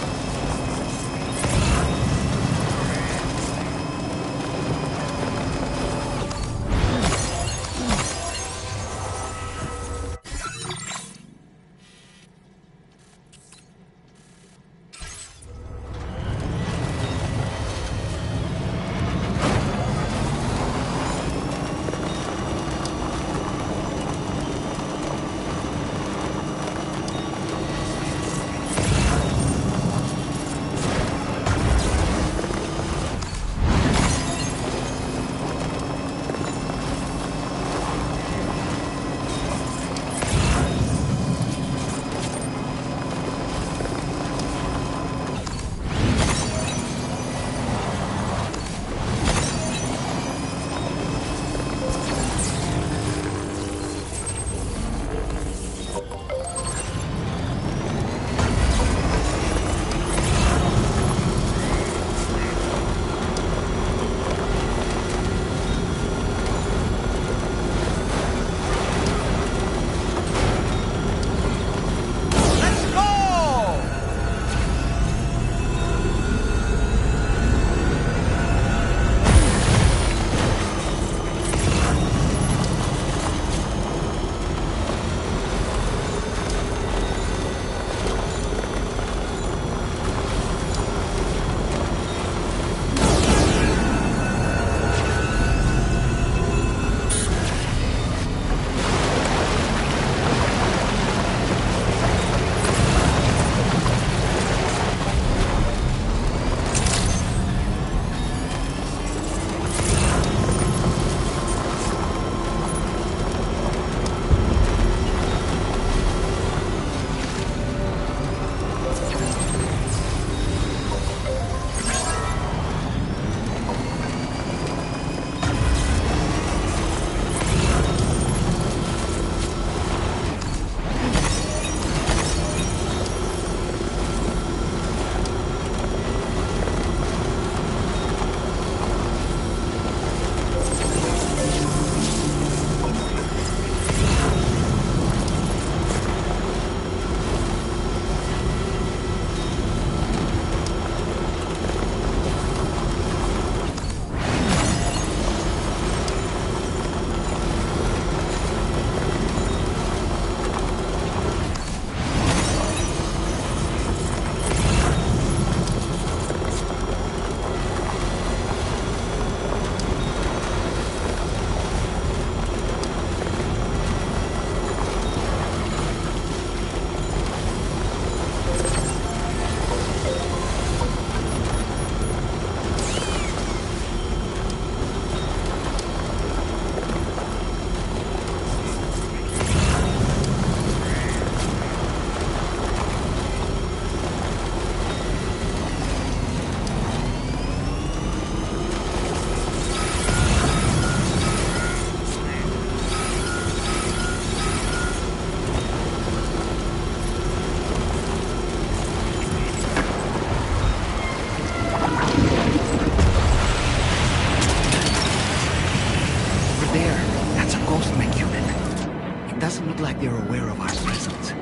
like they're aware of our presence.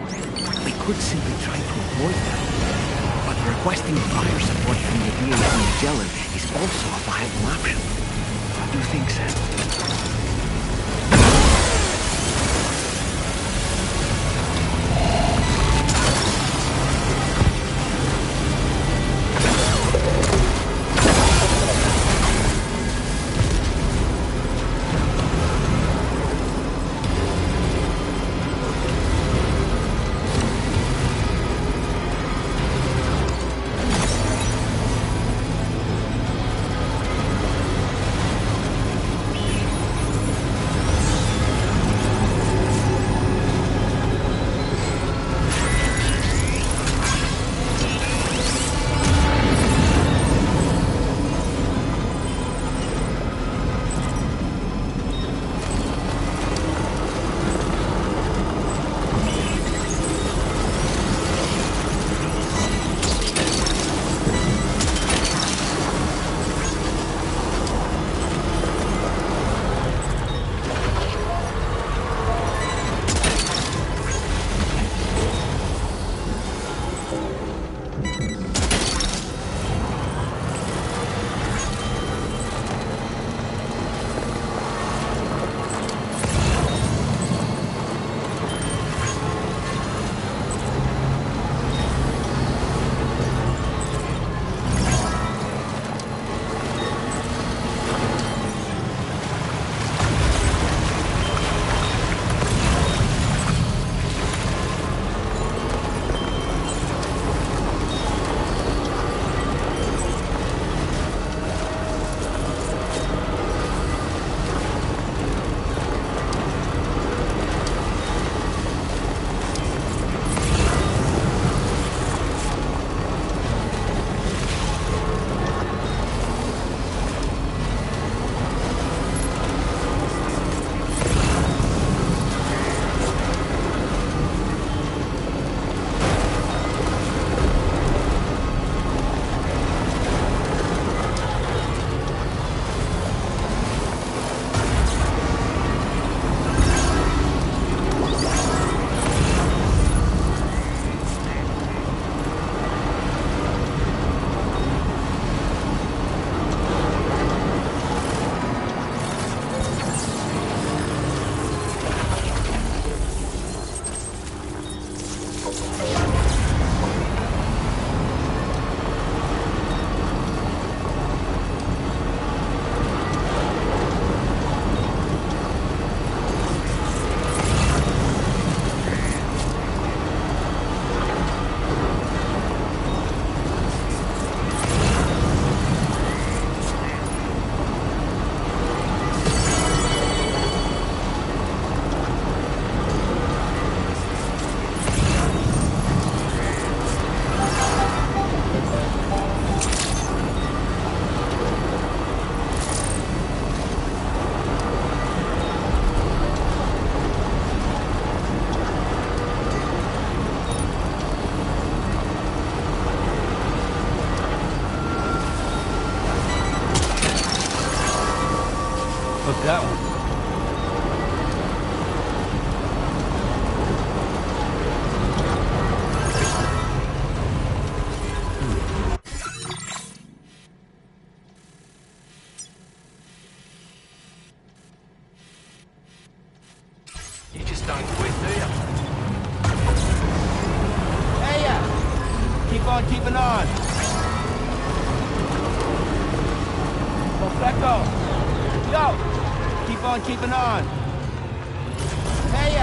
We could simply try to avoid them. But requesting fire support from the DHV Magellan is also a viable option. What do you think, Sam? Look, that one. You just don't quit, do you? Hey, keep on keeping on. Perfecto. Yo, keep on keeping on. Hey,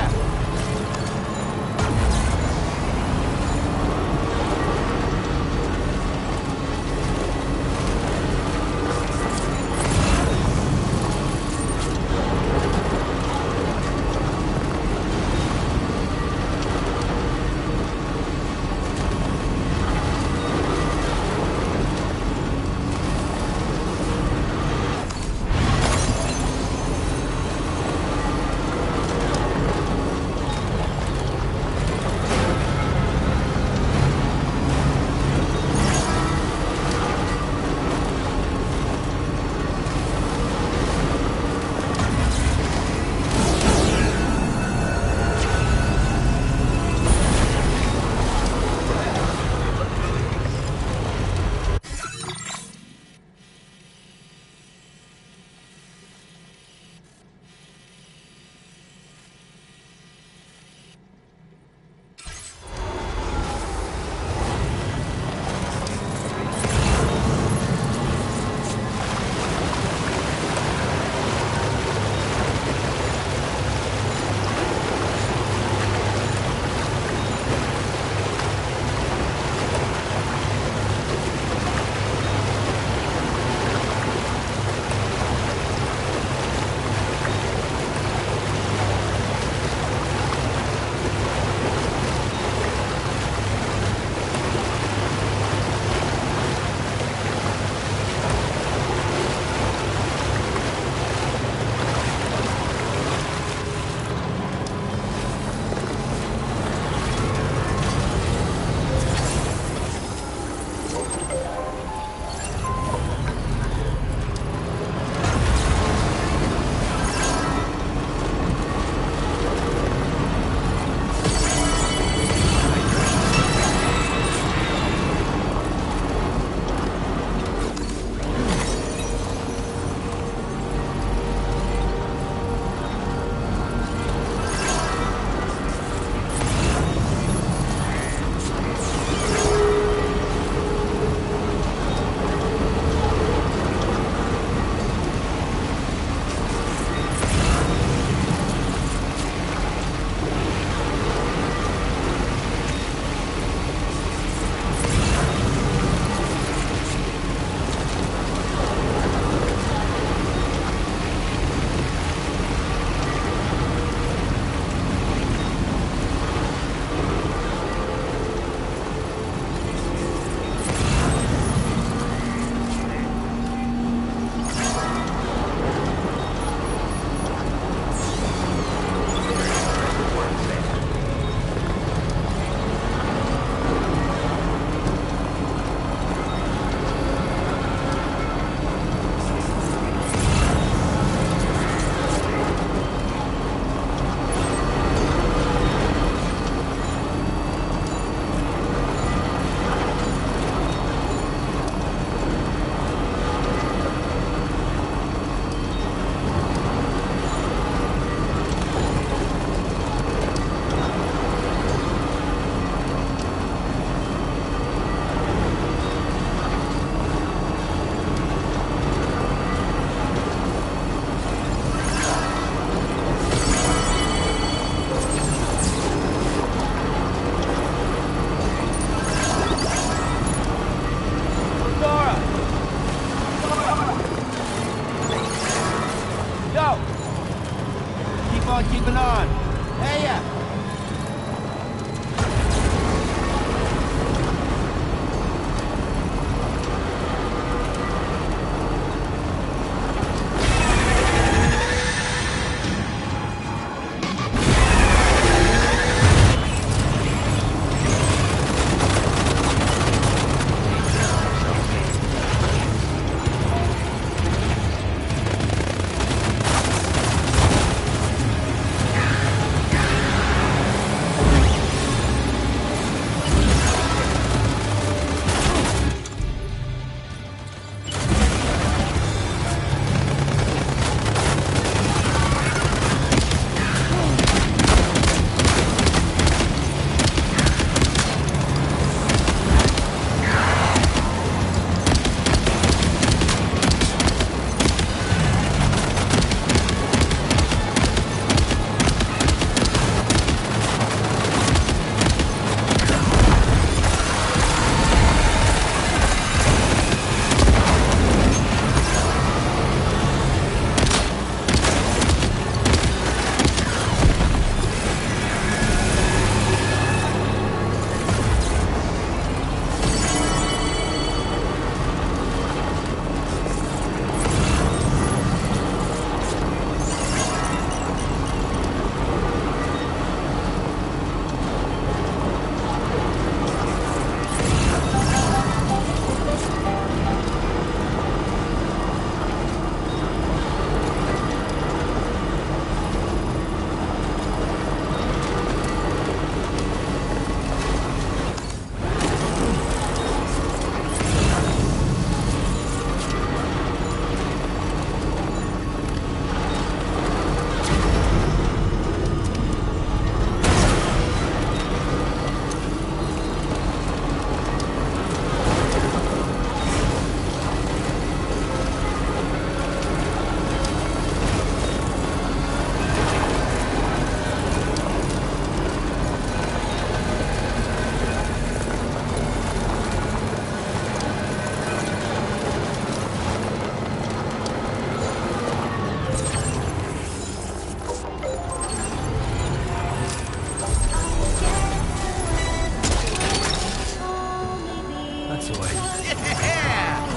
toy. Yeah!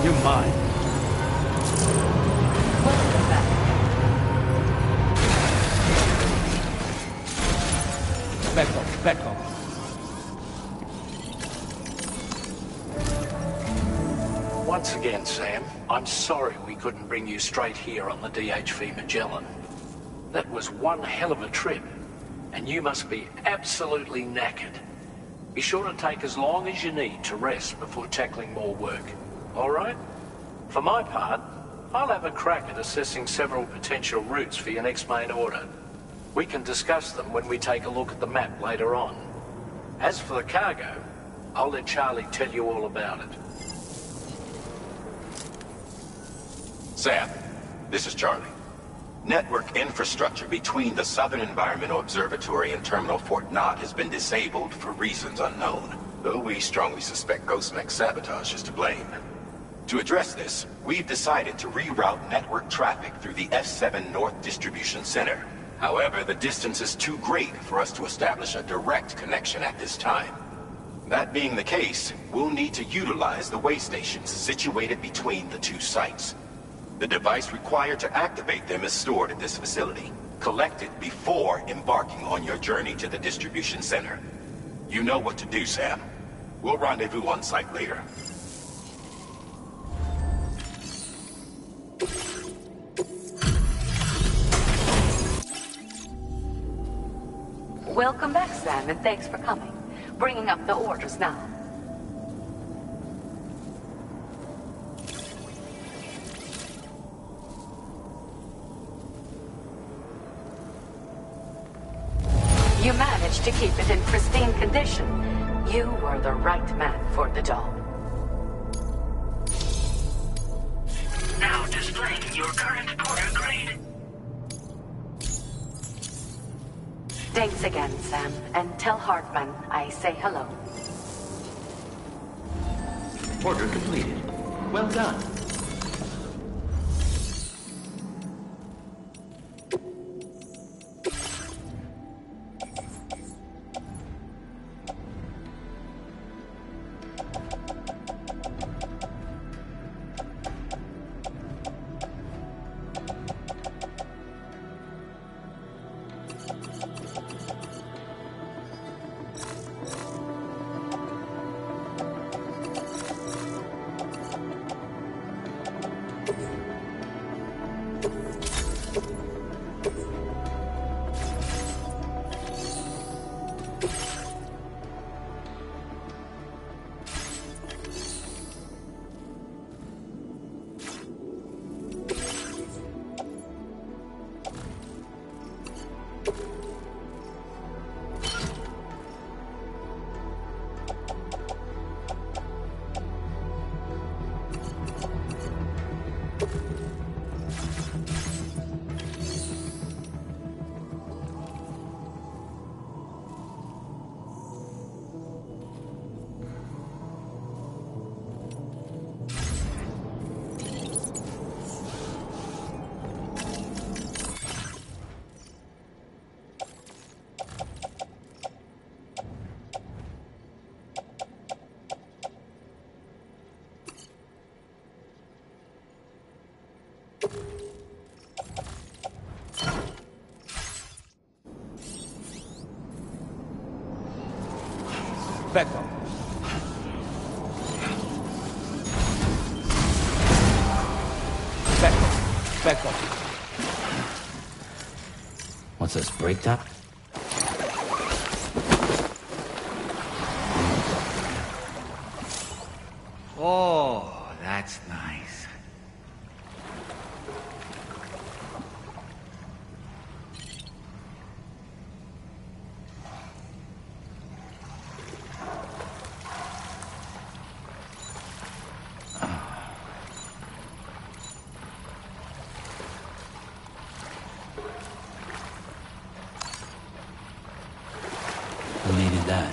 You're mine. Back off. Once again, Sam, I'm sorry we couldn't bring you straight here on the DHV Magellan. That was one hell of a trip, and you must be absolutely knackered. Be sure to take as long as you need to rest before tackling more work. All right? For my part, I'll have a crack at assessing several potential routes for your next main order. We can discuss them when we take a look at the map later on. As for the cargo, I'll let Charlie tell you all about it. Sam, this is Charlie. Network infrastructure between the Southern Environmental Observatory and Terminal Fort Knott has been disabled for reasons unknown, though we strongly suspect Ghostmech's sabotage is to blame. To address this, we've decided to reroute network traffic through the F7 North Distribution Center. However, the distance is too great for us to establish a direct connection at this time. That being the case, we'll need to utilize the way stations situated between the two sites. The device required to activate them is stored at this facility. Collect it before embarking on your journey to the distribution center. You know what to do, Sam. We'll rendezvous on site later. Welcome back, Sam, and thanks for coming. Bringing up the orders now. You managed to keep it in pristine condition. You were the right man for the job. Now displaying your current porter grade. Thanks again, Sam, and tell Hartman I say hello. Order completed. Well done. Back off. Back off. What's this, break top? Oh, that's nice. Who needed that?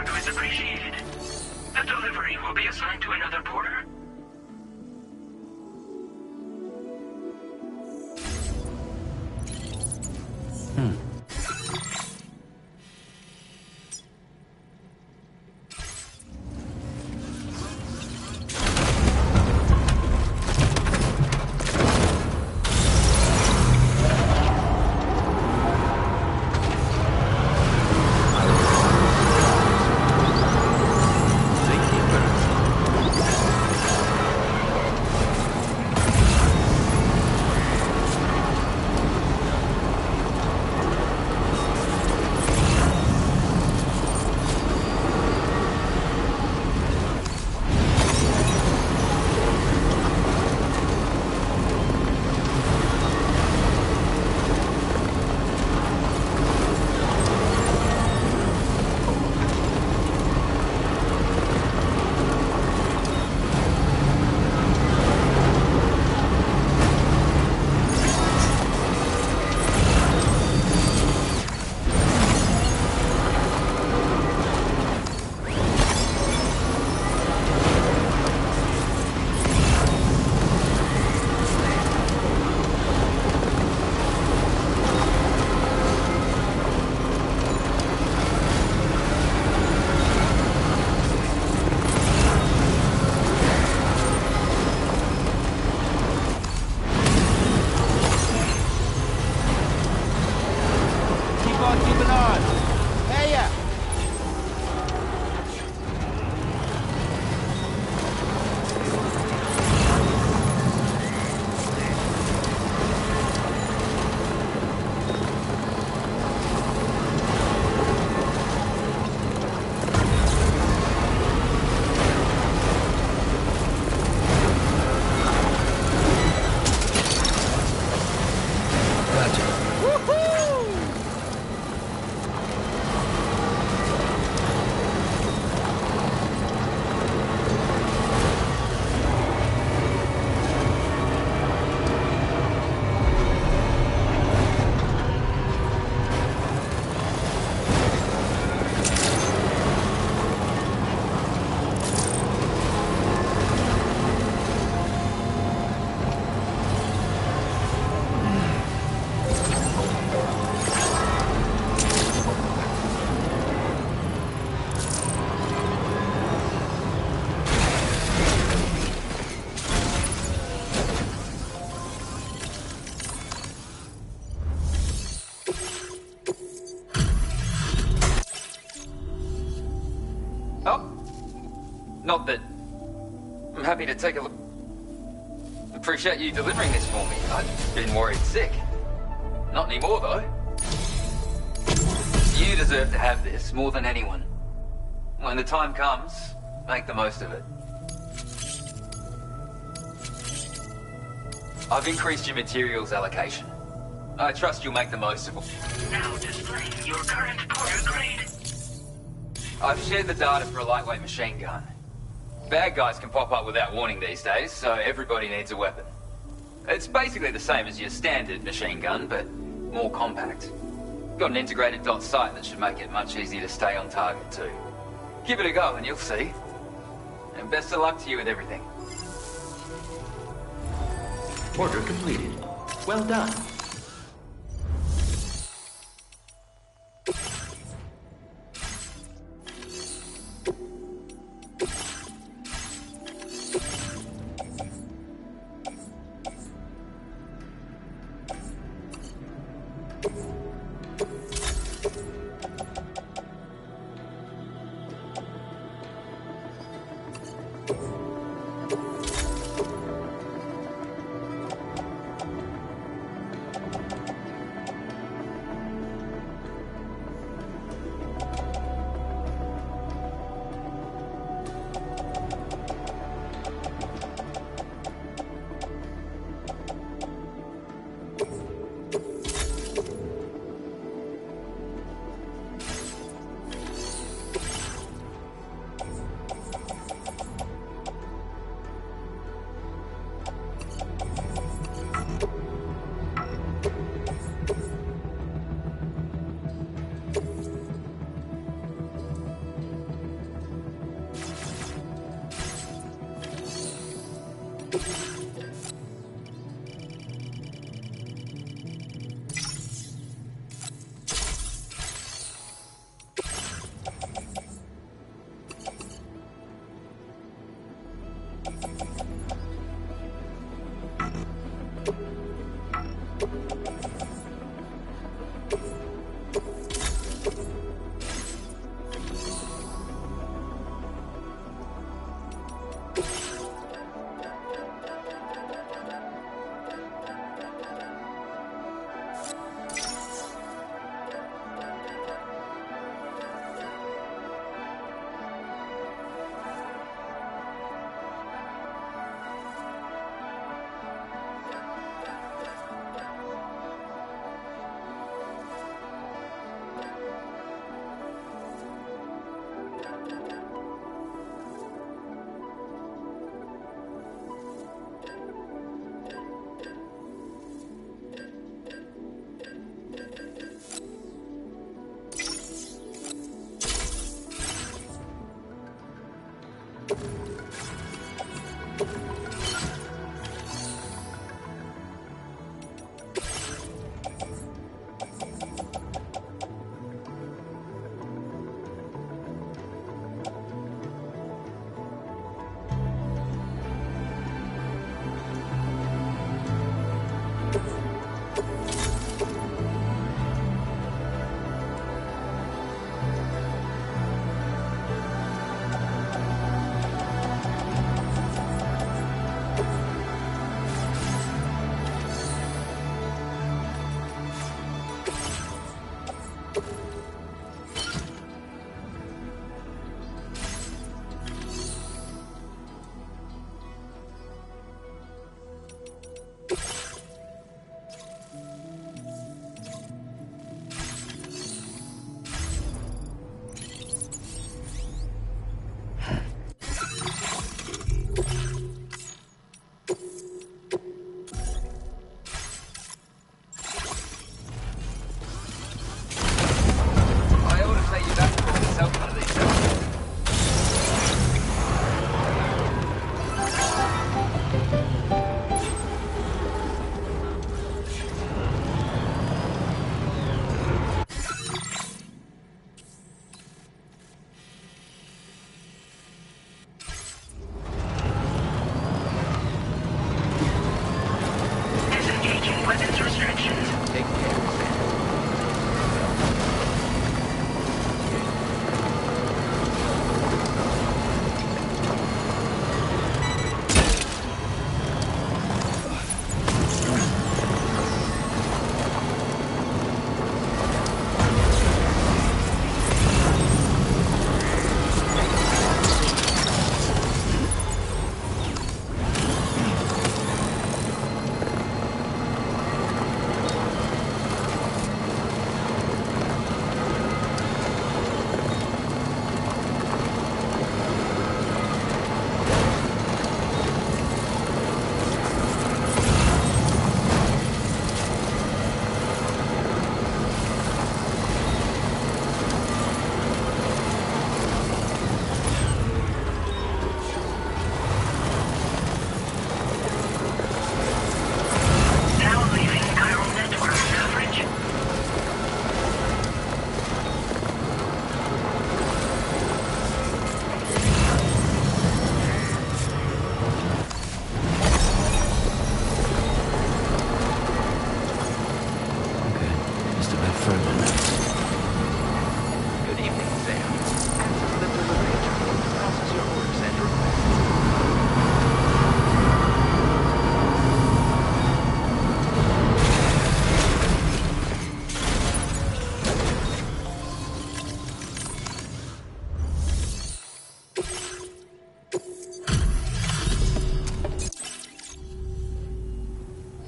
cargo is appreciated. The delivery will be assigned to another porter. Not that... I'm happy to take a look. Appreciate you delivering this for me. I've been worried sick. Not anymore, though. You deserve to have this more than anyone. When the time comes, make the most of it. I've increased your materials allocation. I trust you'll make the most of it. Now displaying your current porter grade. I've shared the data for a lightweight machine gun. Bad guys can pop up without warning these days, so everybody needs a weapon. It's basically the same as your standard machine gun, but more compact. Got an integrated dot sight that should make it much easier to stay on target too. Give it a go and you'll see. And best of luck to you with everything. Order completed. Well done.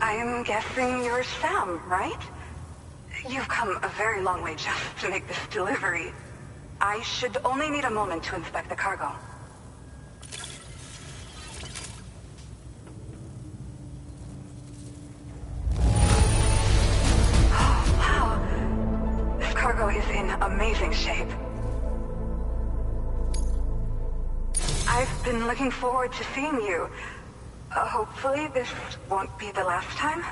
I'm guessing you're Sam, right? You've come a very long way just to make this delivery. I should only need a moment to inspect the cargo. Oh, wow. This cargo is in amazing shape. I've been looking forward to seeing you. Hopefully this won't be the last time.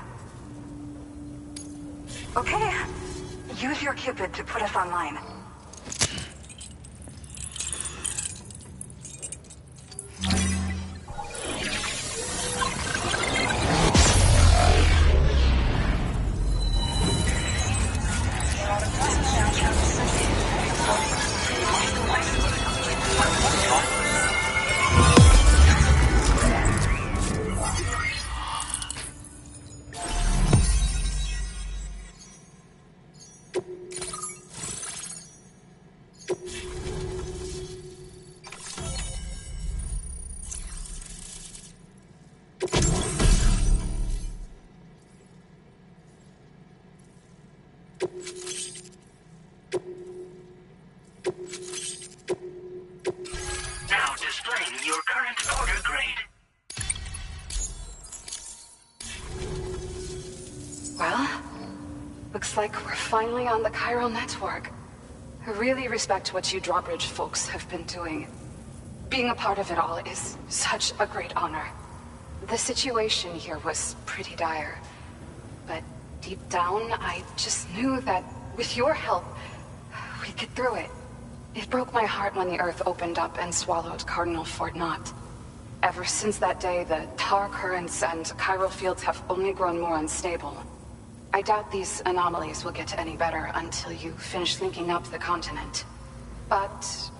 Okay. Use your Cupid to put us online. Now displaying your current order grade. Well, looks like we're finally on the chiral network. I really respect what you drawbridge folks have been doing. Being a part of it all is such a great honor. The situation here was pretty dire, but deep down, I just knew that with your help, we'd get through it. It broke my heart when the Earth opened up and swallowed Cardinal Fort Knott. Ever since that day, the tar currents and chiral fields have only grown more unstable. I doubt these anomalies will get any better until you finish linking up the continent. But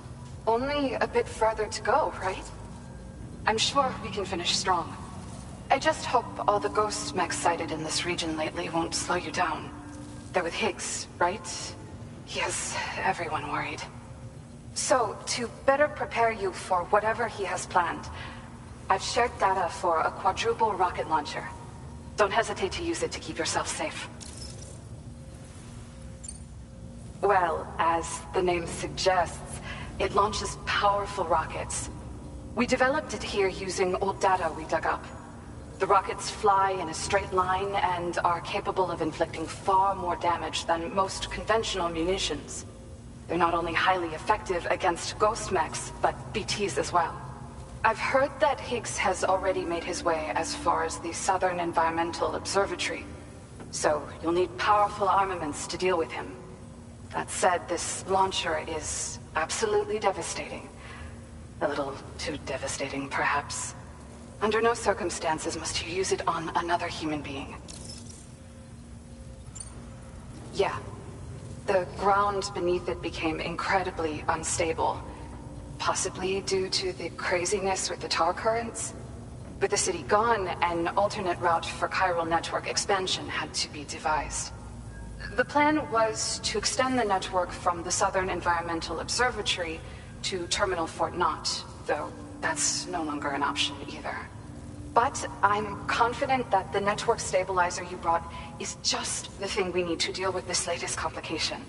only a bit further to go, right? I'm sure we can finish strong. I just hope all the ghost mechs sighted in this region lately won't slow you down. They're with Higgs, right? He has everyone worried. So, to better prepare you for whatever he has planned, I've shared data for a quadruple rocket launcher. Don't hesitate to use it to keep yourself safe. Well, as the name suggests, it launches powerful rockets. We developed it here using old data we dug up. The rockets fly in a straight line and are capable of inflicting far more damage than most conventional munitions. They're not only highly effective against ghost mechs, but BTs as well. I've heard that Higgs has already made his way as far as the Southern Environmental Observatory, so you'll need powerful armaments to deal with him. That said, this launcher is absolutely devastating. A little too devastating, perhaps. Under no circumstances must you use it on another human being. Yeah. The ground beneath it became incredibly unstable. Possibly due to the craziness with the tar currents. With the city gone, an alternate route for chiral network expansion had to be devised. The plan was to extend the network from the Southern Environmental Observatory to Terminal Fort Knott, though that's no longer an option either. But I'm confident that the network stabilizer you brought is just the thing we need to deal with this latest complication.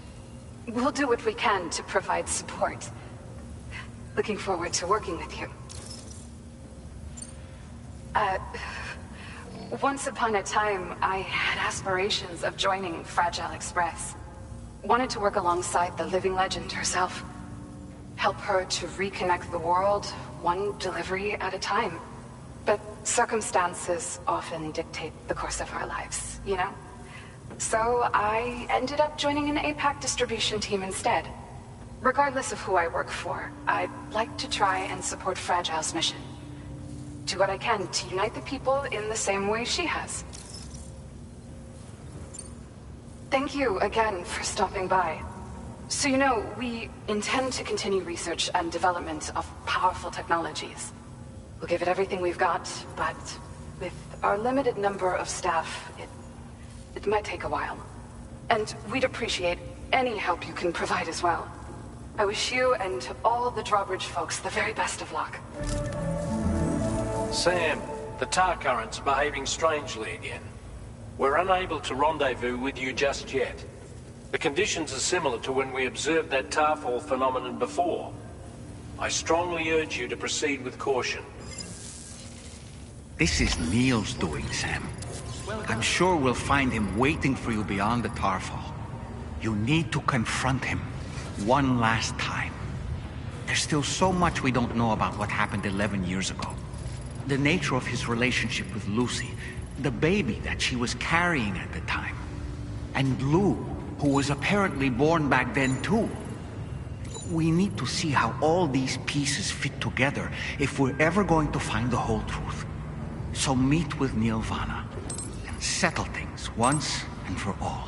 We'll do what we can to provide support. Looking forward to working with you. Once upon a time, I had aspirations of joining Fragile Express. Wanted to work alongside the living legend herself. Help her to reconnect the world, one delivery at a time. But circumstances often dictate the course of our lives, you know? So I ended up joining an APAC distribution team instead. Regardless of who I work for, I'd like to try and support Fragile's mission. Do what I can to unite the people in the same way she has. Thank you again for stopping by. So you know, we intend to continue research and development of powerful technologies. We'll give it everything we've got, but with our limited number of staff, it might take a while. And we'd appreciate any help you can provide as well. I wish you and all the drawbridge folks the very best of luck. Sam, the tar current's behaving strangely again. We're unable to rendezvous with you just yet. The conditions are similar to when we observed that tarfall phenomenon before. I strongly urge you to proceed with caution. This is Neil's doing, Sam. I'm sure we'll find him waiting for you beyond the tarfall. You need to confront him one last time. There's still so much we don't know about what happened 11 years ago. The nature of his relationship with Lucy, the baby that she was carrying at the time, and Lou, who was apparently born back then too. We need to see how all these pieces fit together if we're ever going to find the whole truth. So meet with Nirvana and settle things once and for all.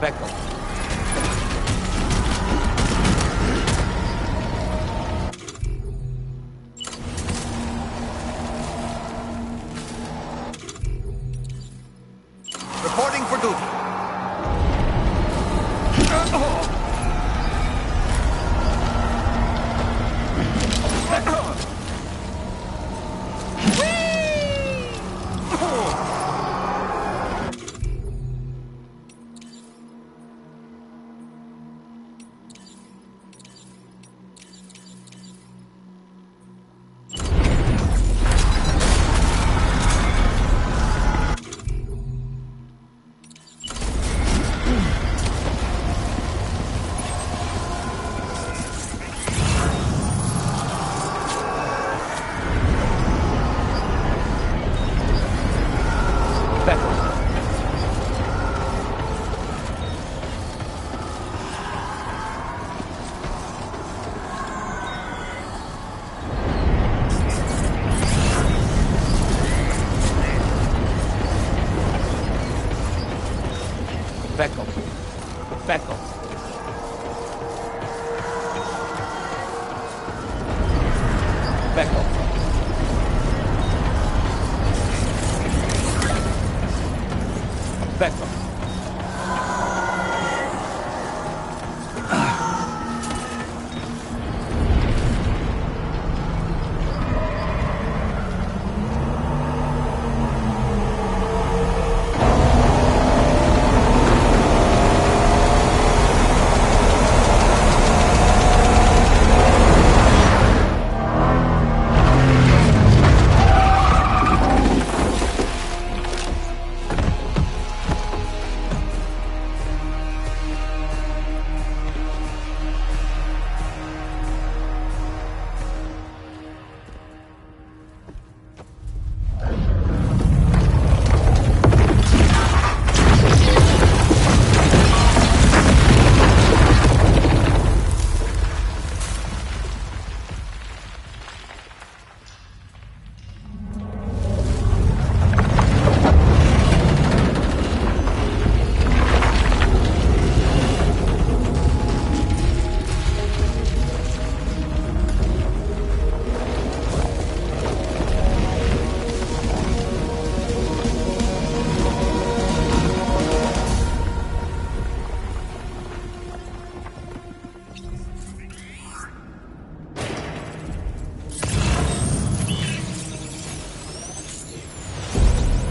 Beckel. Reporting for duty. Beckel. Back off. Back off.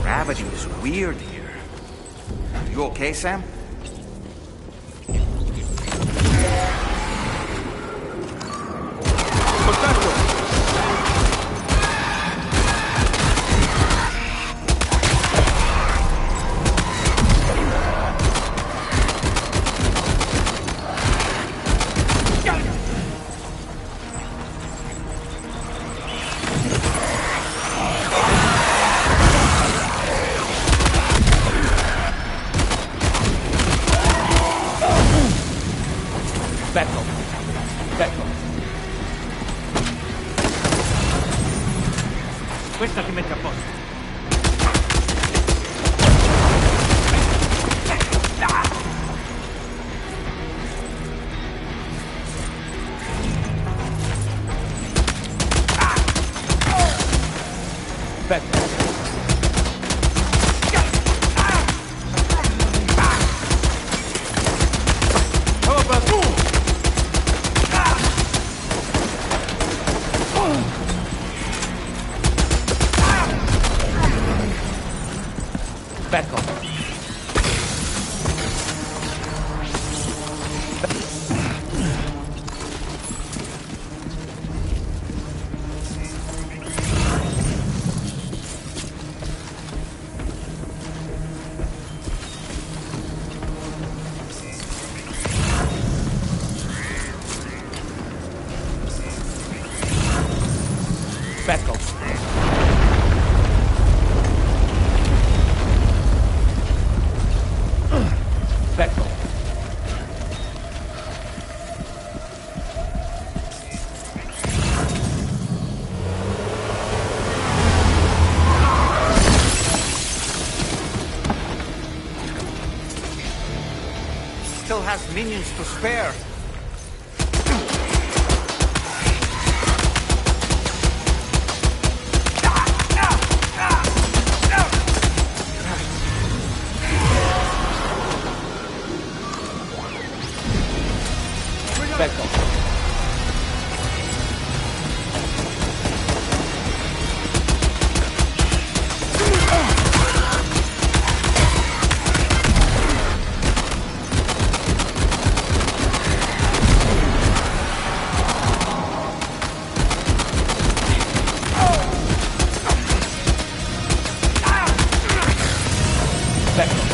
Gravity is weird here. You okay, Sam? Back off. Back off. Questa ti mette a posto. Back off. Back off. Back off. Back off. Still has minions to spare. Back off. Back off.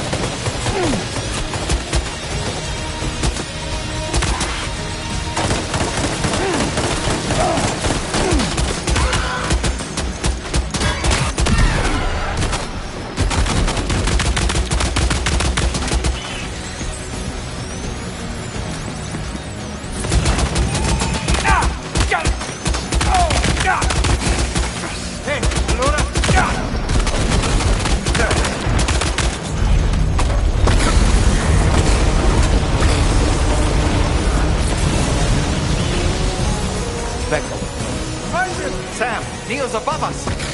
Neo's above us!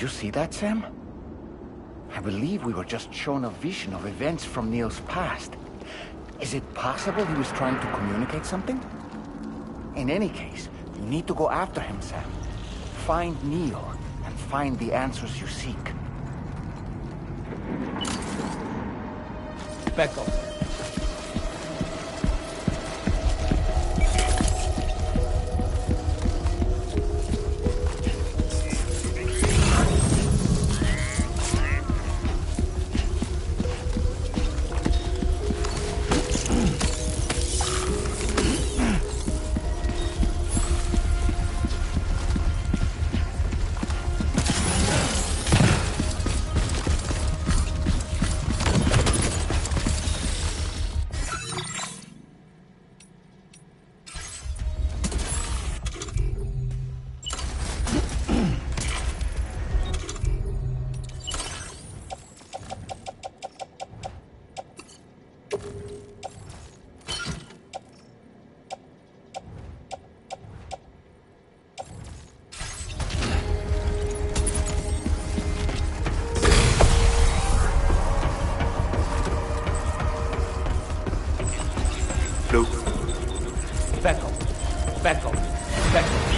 Did you see that, Sam? I believe we were just shown a vision of events from Neil's past. Is it possible he was trying to communicate something? In any case, you need to go after him, Sam. Find Neil, and find the answers you seek. Back off. Back off. Back off. Back off.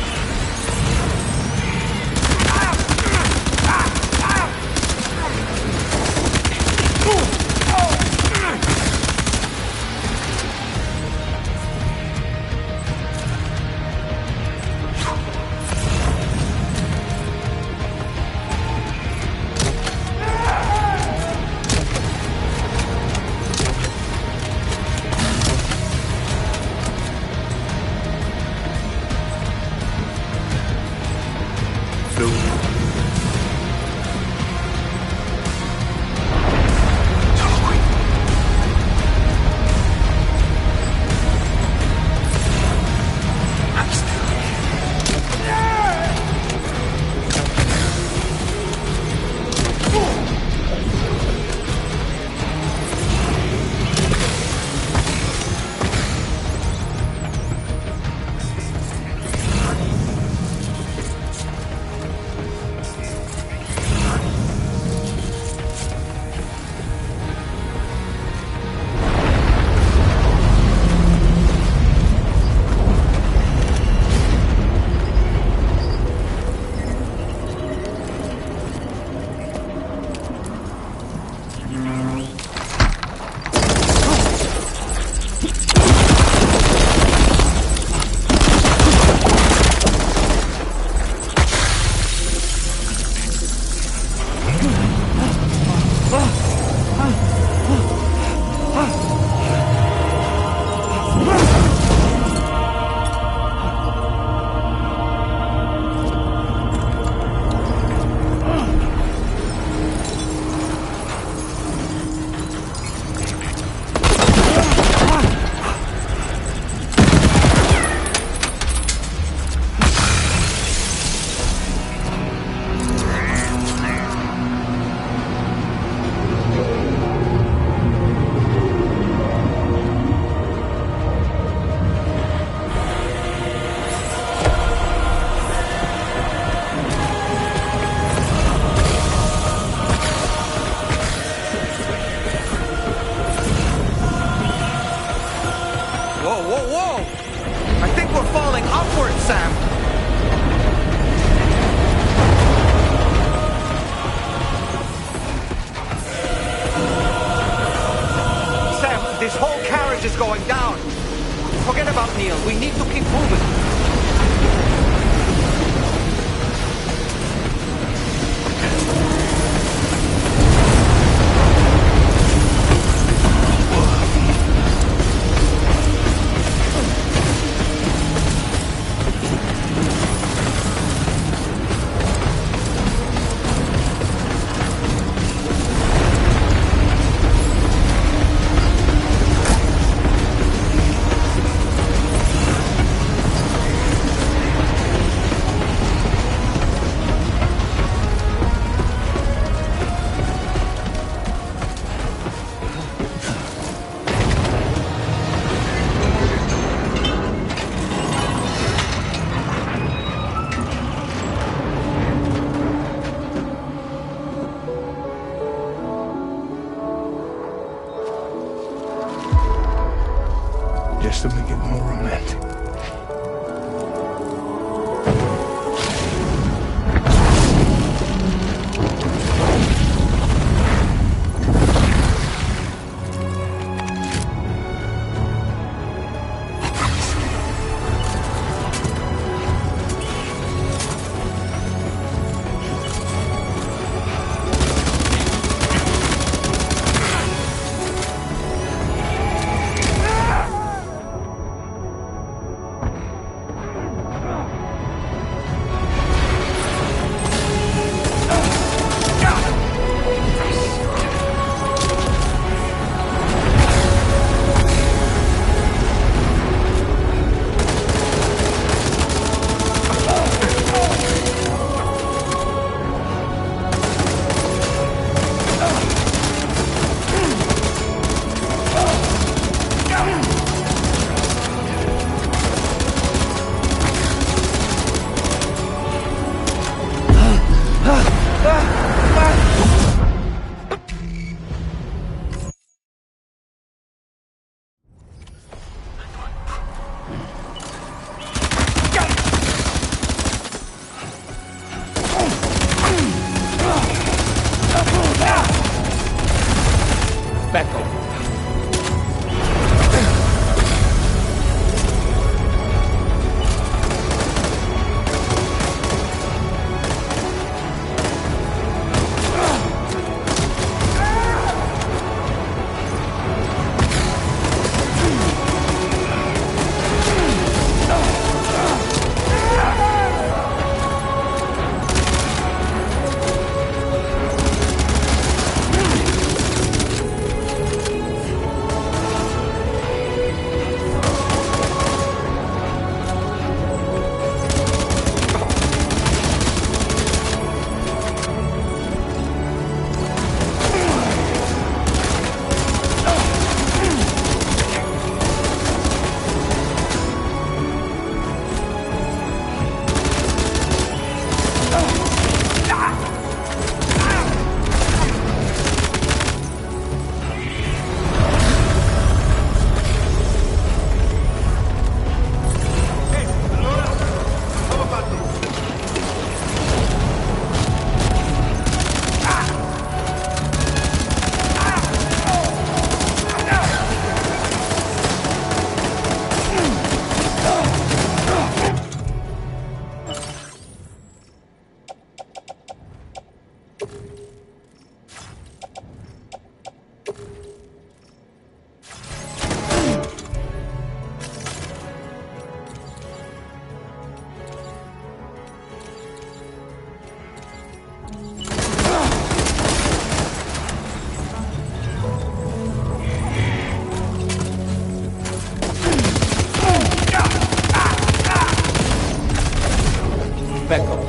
Back off.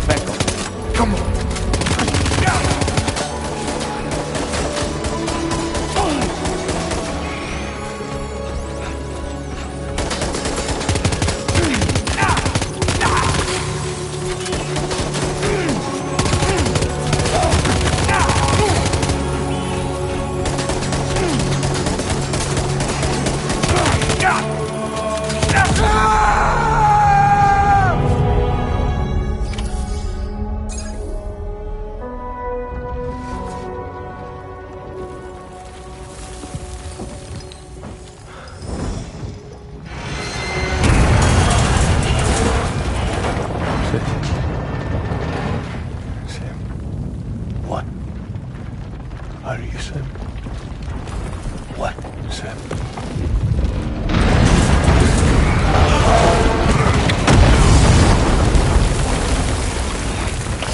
Back off. Come on. What? Are you Sam? What, Sam?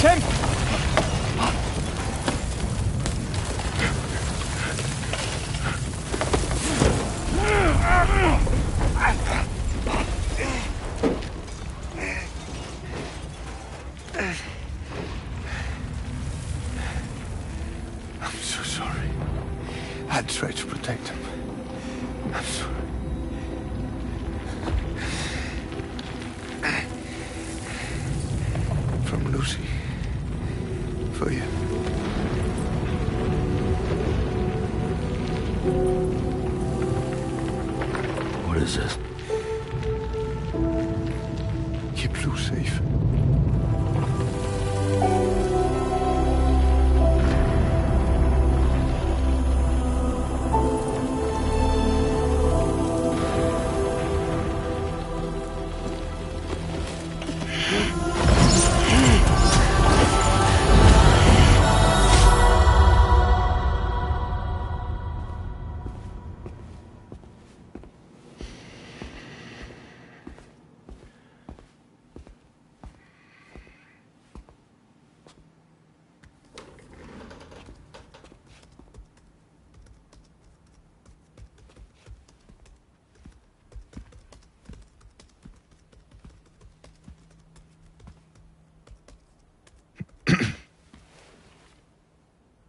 Sam! I'm so sorry. I tried to protect him. I'm sorry. From Lucy. For you. What is this? Keep Lou safe.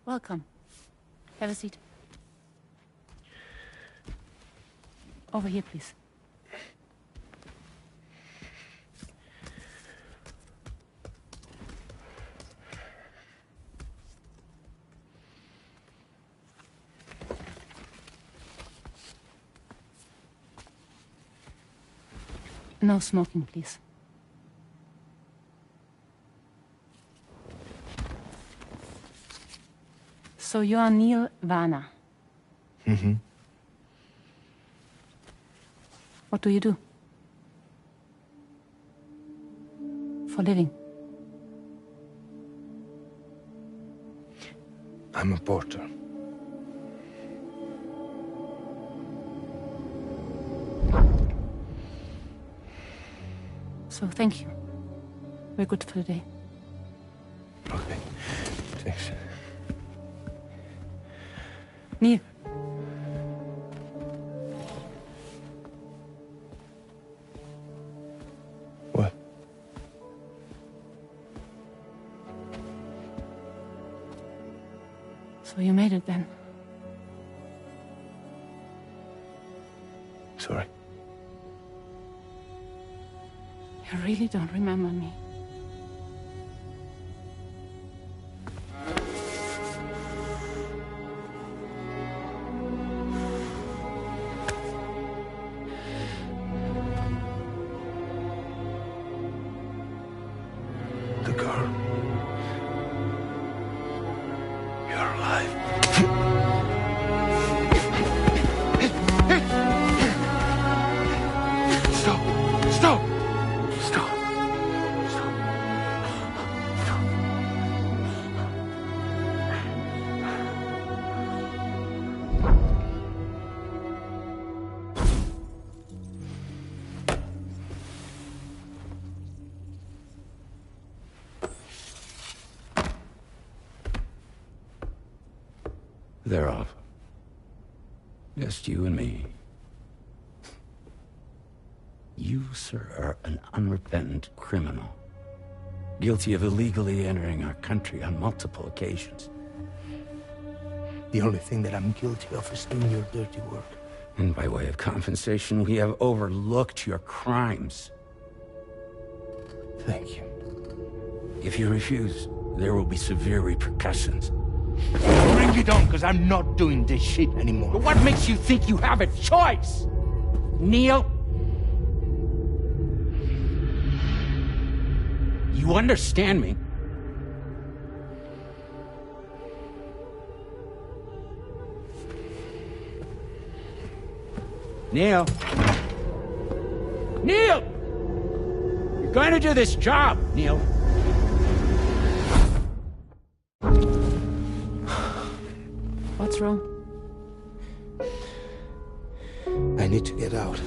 Welcome. Have a seat. Over here, please. No smoking, please. So you are Neil Varner. Mm-hmm. What do you do? For a living? I'm a porter. So thank you. We're good for the day. Okay. Thanks. Neil. What? So you made it then? Sorry. You really don't remember me. The girl. You're alive. Stop! Stop! Stop! Stop! They're off. Just you and me. You, sir, are an unrepentant criminal. Guilty of illegally entering our country on multiple occasions. The only thing that I'm guilty of is doing your dirty work. And by way of compensation, we have overlooked your crimes. Thank you. If you refuse, there will be severe repercussions. Bring it on, because I'm not doing this shit anymore. But what makes you think you have a choice? Neil? You understand me? Neil? Neil! You're going to do this job, Neil. What's wrong? I need to get out.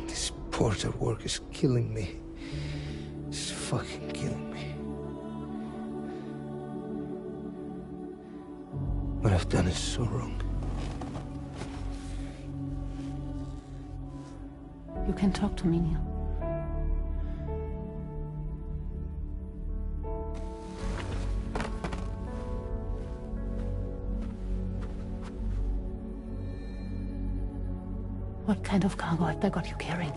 This porter work is killing me. It's fucking killing me. What I've done is so wrong. You can talk to me, Neil. What kind of cargo have they got you carrying?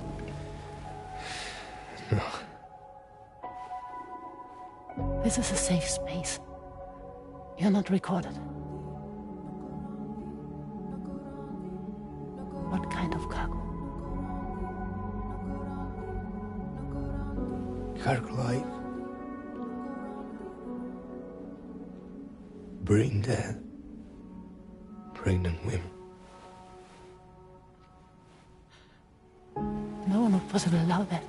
No. This is a safe space. You're not recorded. What kind of cargo? Cargo like brain dead, pregnant women. No one would possibly allow that.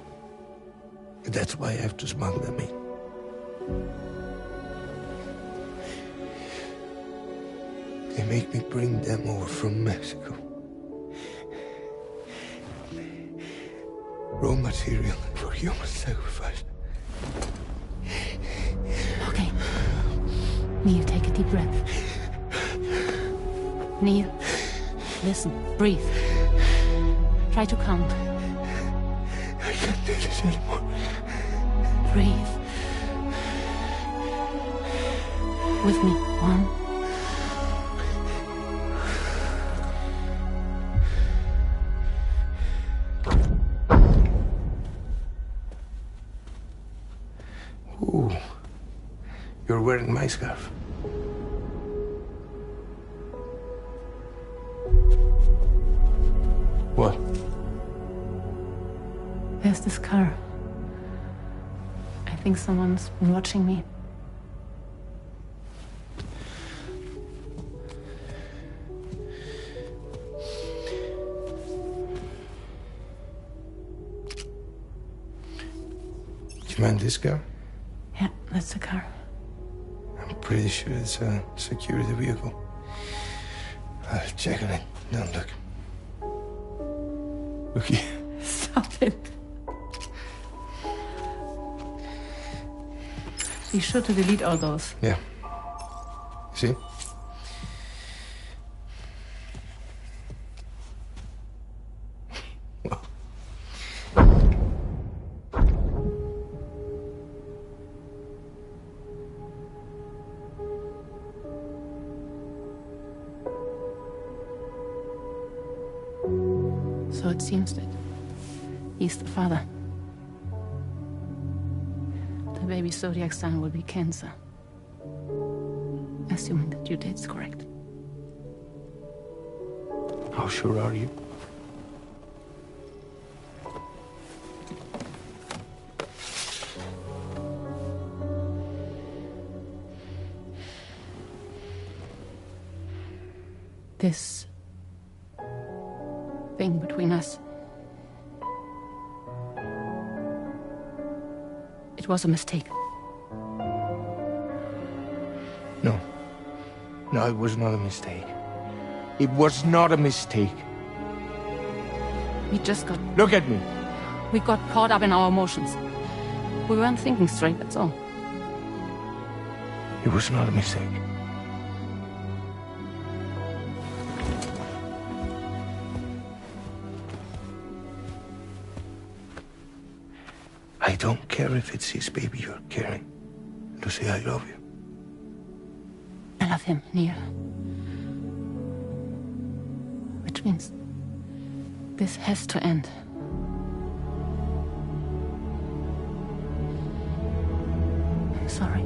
That's why I have to smuggle them in. They make me bring them over from Mexico. Raw material for human sacrifice. Okay. Neil, take a deep breath. Neil, listen, breathe. Try to count. I can't do this anymore. Breathe. With me. 1. Ooh. You're wearing my scarf. What? There's this car. I think someone's been watching me. Do you mind this car? Yeah, that's the car. I'm pretty sure it's a security vehicle. I'll check on it. Don't look. Look here. Stop it. Be sure to delete all those. Yeah. See? So it seems that he's the father. The baby zodiac sign will be Cancer. Assuming that your date's correct. How sure are you? This thing between us. It was a mistake. No. No, it was not a mistake. It was not a mistake. We just got... Look at me. We got caught up in our emotions. We weren't thinking straight, that's all. It was not a mistake. I don't care if it's his baby you're carrying. Lucy, I love you. I love him, Neil. Which means this has to end. I'm sorry.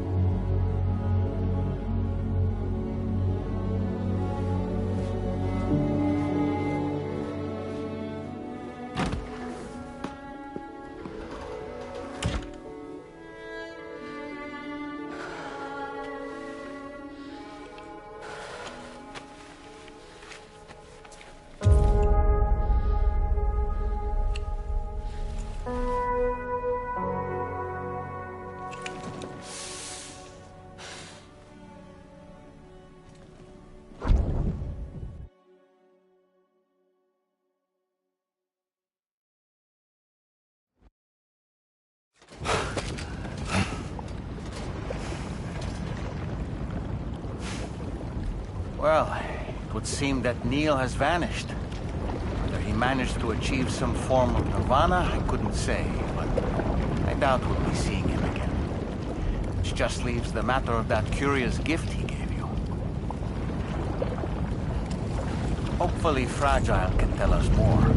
Well, it would seem that Neil has vanished. Whether he managed to achieve some form of nirvana, I couldn't say, but I doubt we'll be seeing him again. Which just leaves the matter of that curious gift he gave you. Hopefully Fragile can tell us more.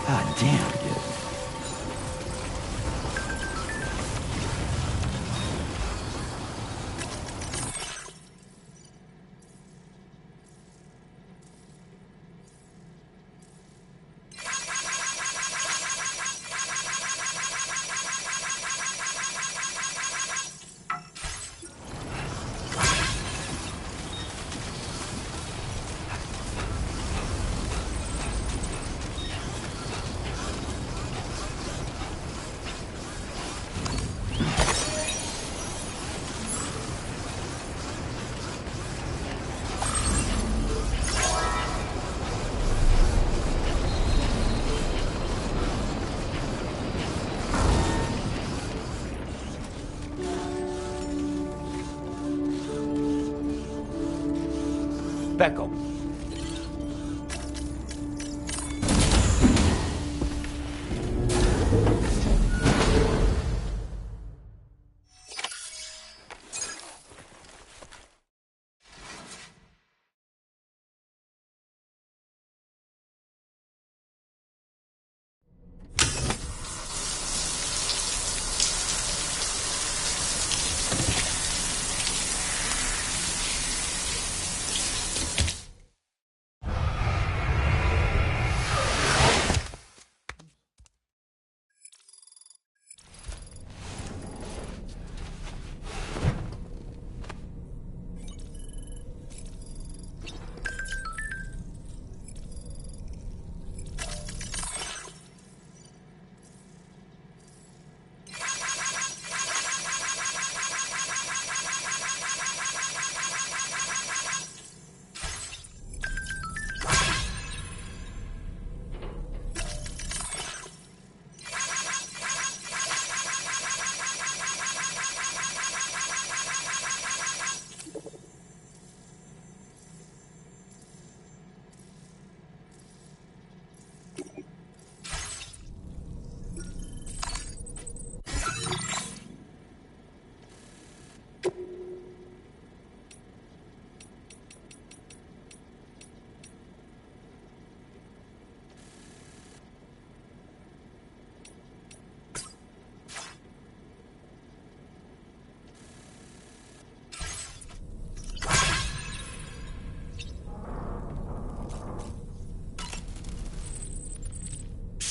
God damn, dude. Becco.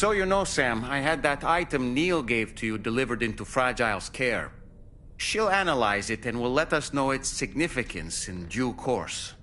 So you know, Sam, I had that item Neil gave to you delivered into Fragile's care. She'll analyze it and will let us know its significance in due course.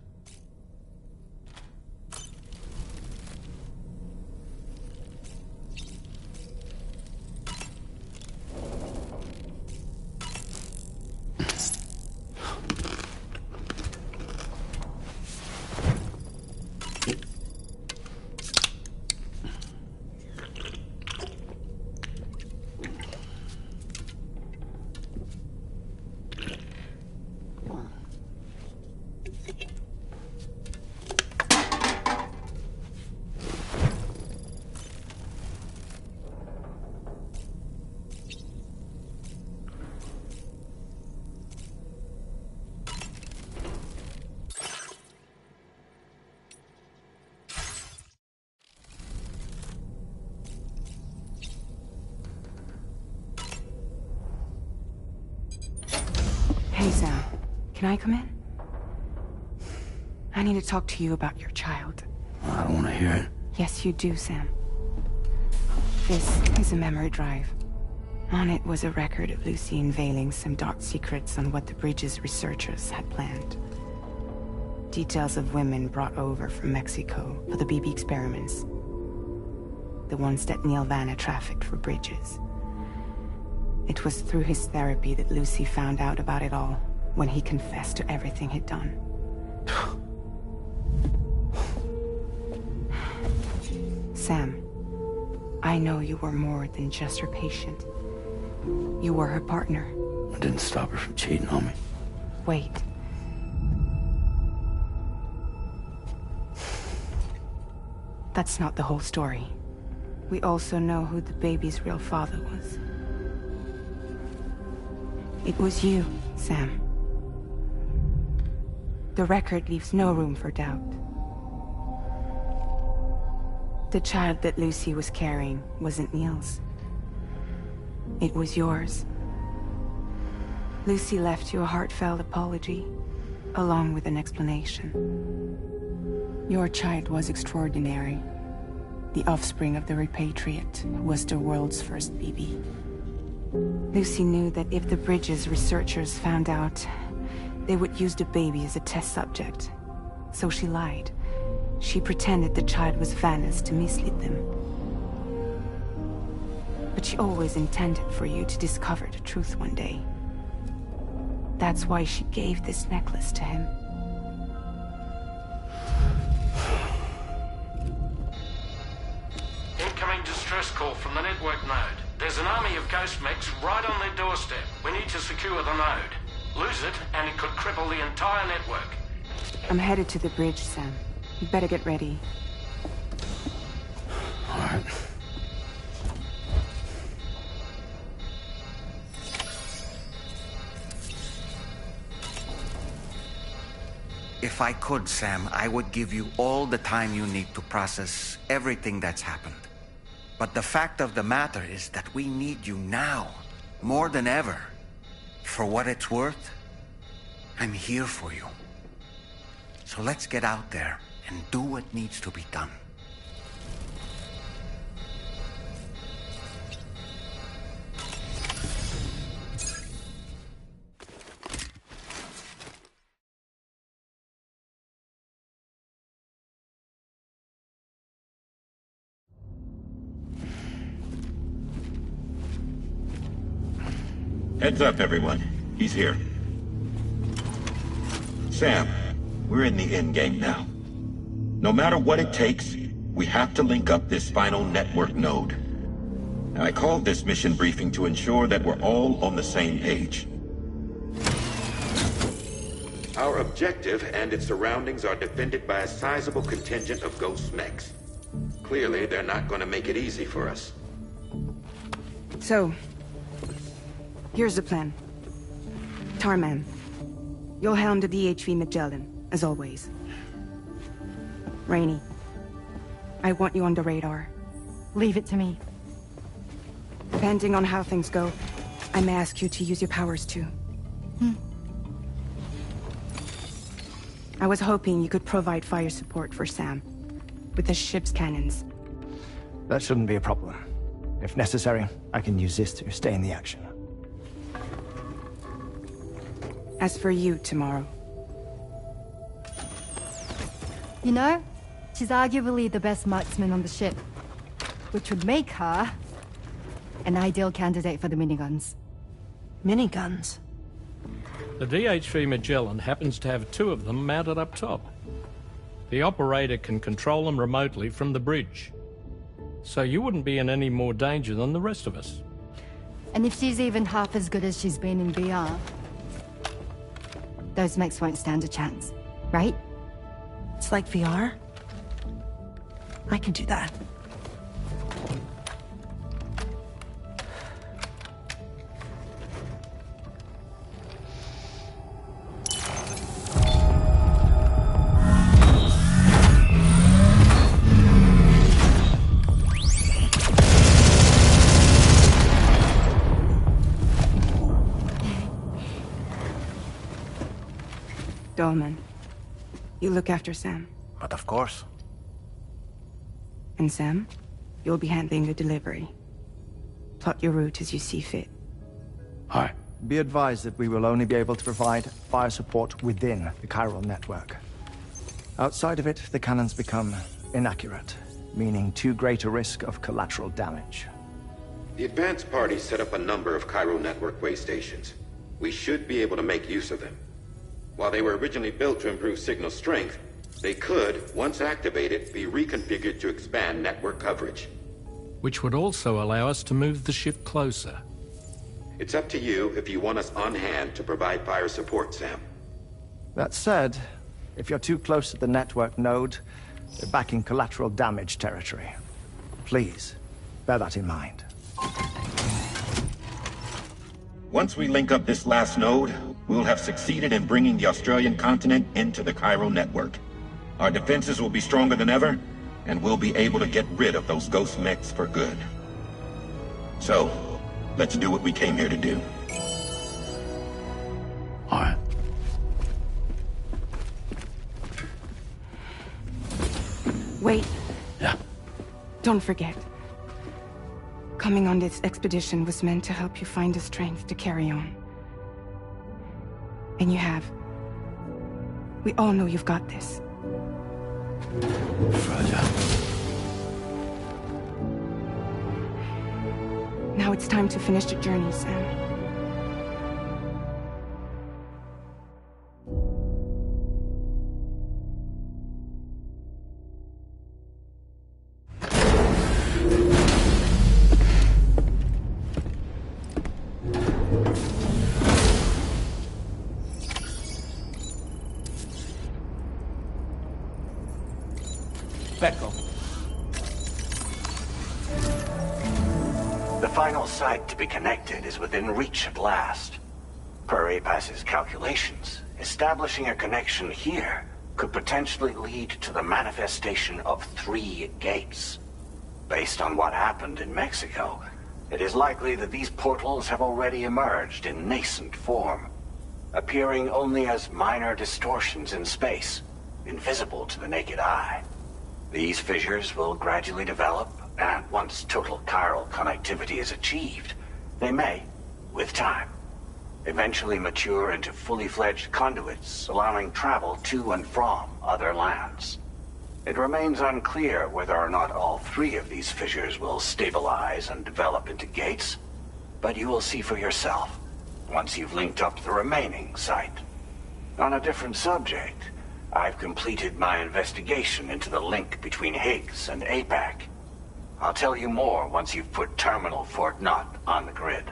Hey, Sam. Can I come in? I need to talk to you about your child. I don't want to hear it. Yes, you do, Sam. This is a memory drive. On it was a record of Lucy unveiling some dark secrets on what the Bridges researchers had planned. Details of women brought over from Mexico for the BB experiments. The ones that Neil Vanna trafficked for Bridges. It was through his therapy that Lucy found out about it all, when he confessed to everything he'd done. Sam, I know you were more than just her patient. You were her partner. I didn't stop her from cheating on me. Wait. That's not the whole story. We also know who the baby's real father was. It was you, Sam. The record leaves no room for doubt. The child that Lucy was carrying wasn't Neil's. It was yours. Lucy left you a heartfelt apology, along with an explanation. Your child was extraordinary. The offspring of the repatriate who was the world's first BB. Lucy knew that if the Bridges researchers found out, they would use the baby as a test subject. So she lied. She pretended the child was Vanna's to mislead them. But she always intended for you to discover the truth one day. That's why she gave this necklace to him. Incoming distress call from the network node. There's an army of ghost mechs right on their doorstep. We need to secure the node. Lose it, and it could cripple the entire network. I'm headed to the bridge, Sam. You better get ready. All right. If I could, Sam, I would give you all the time you need to process everything that's happened. But the fact of the matter is that we need you now, more than ever. For what it's worth, I'm here for you. So let's get out there and do what needs to be done. Heads up, everyone. He's here. Sam, we're in the endgame now. No matter what it takes, we have to link up this final network node. And I called this mission briefing to ensure that we're all on the same page. Our objective and its surroundings are defended by a sizable contingent of ghost mechs. Clearly, they're not going to make it easy for us. So, here's the plan. Tarman, you'll helm the DHV Magellan, as always. Rainey, I want you on the radar. Leave it to me. Depending on how things go, I may ask you to use your powers too. I was hoping you could provide fire support for Sam, with the ship's cannons. That shouldn't be a problem. If necessary, I can use this to stay in the action. As for you, tomorrow. You know, she's arguably the best marksman on the ship, which would make her an ideal candidate for the miniguns. Miniguns? The DHV Magellan happens to have 2 of them mounted up top. The operator can control them remotely from the bridge. So you wouldn't be in any more danger than the rest of us. And if she's even half as good as she's been in VR, those mechs won't stand a chance, right? It's like VR? I can do that. Dolman, you look after Sam. But of course. And Sam, you'll be handling the delivery. Plot your route as you see fit. Aye. Be advised that we will only be able to provide fire support within the chiral network. Outside of it, the cannons become inaccurate, meaning too great a risk of collateral damage. The advanced party set up a number of chiral network way stations. We should be able to make use of them. While they were originally built to improve signal strength, they could, once activated, be reconfigured to expand network coverage. Which would also allow us to move the ship closer. It's up to you if you want us on hand to provide fire support, Sam. That said, if you're too close to the network node, you're back in collateral damage territory. Please, bear that in mind. Once we link up this last node, we'll have succeeded in bringing the Australian continent into the chiral network. Our defenses will be stronger than ever, and we'll be able to get rid of those ghost mechs for good. So, let's do what we came here to do. All right. Wait. Yeah. Don't forget. Coming on this expedition was meant to help you find the strength to carry on. And you have. We all know you've got this. Fragile. Now it's time to finish the journey, Sam. Becco. The final site to be connected is within reach at last. Per APAS's calculations, establishing a connection here could potentially lead to the manifestation of 3 gates. Based on what happened in Mexico, it is likely that these portals have already emerged in nascent form, appearing only as minor distortions in space, invisible to the naked eye. These fissures will gradually develop, and once total chiral connectivity is achieved, they may, with time, eventually mature into fully fledged conduits, allowing travel to and from other lands. It remains unclear whether or not all 3 of these fissures will stabilize and develop into gates, but you will see for yourself once you've linked up the remaining site. On a different subject, I've completed my investigation into the link between Higgs and APAC. I'll tell you more once you've put Terminal Fort Knott on the grid.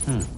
Hmm.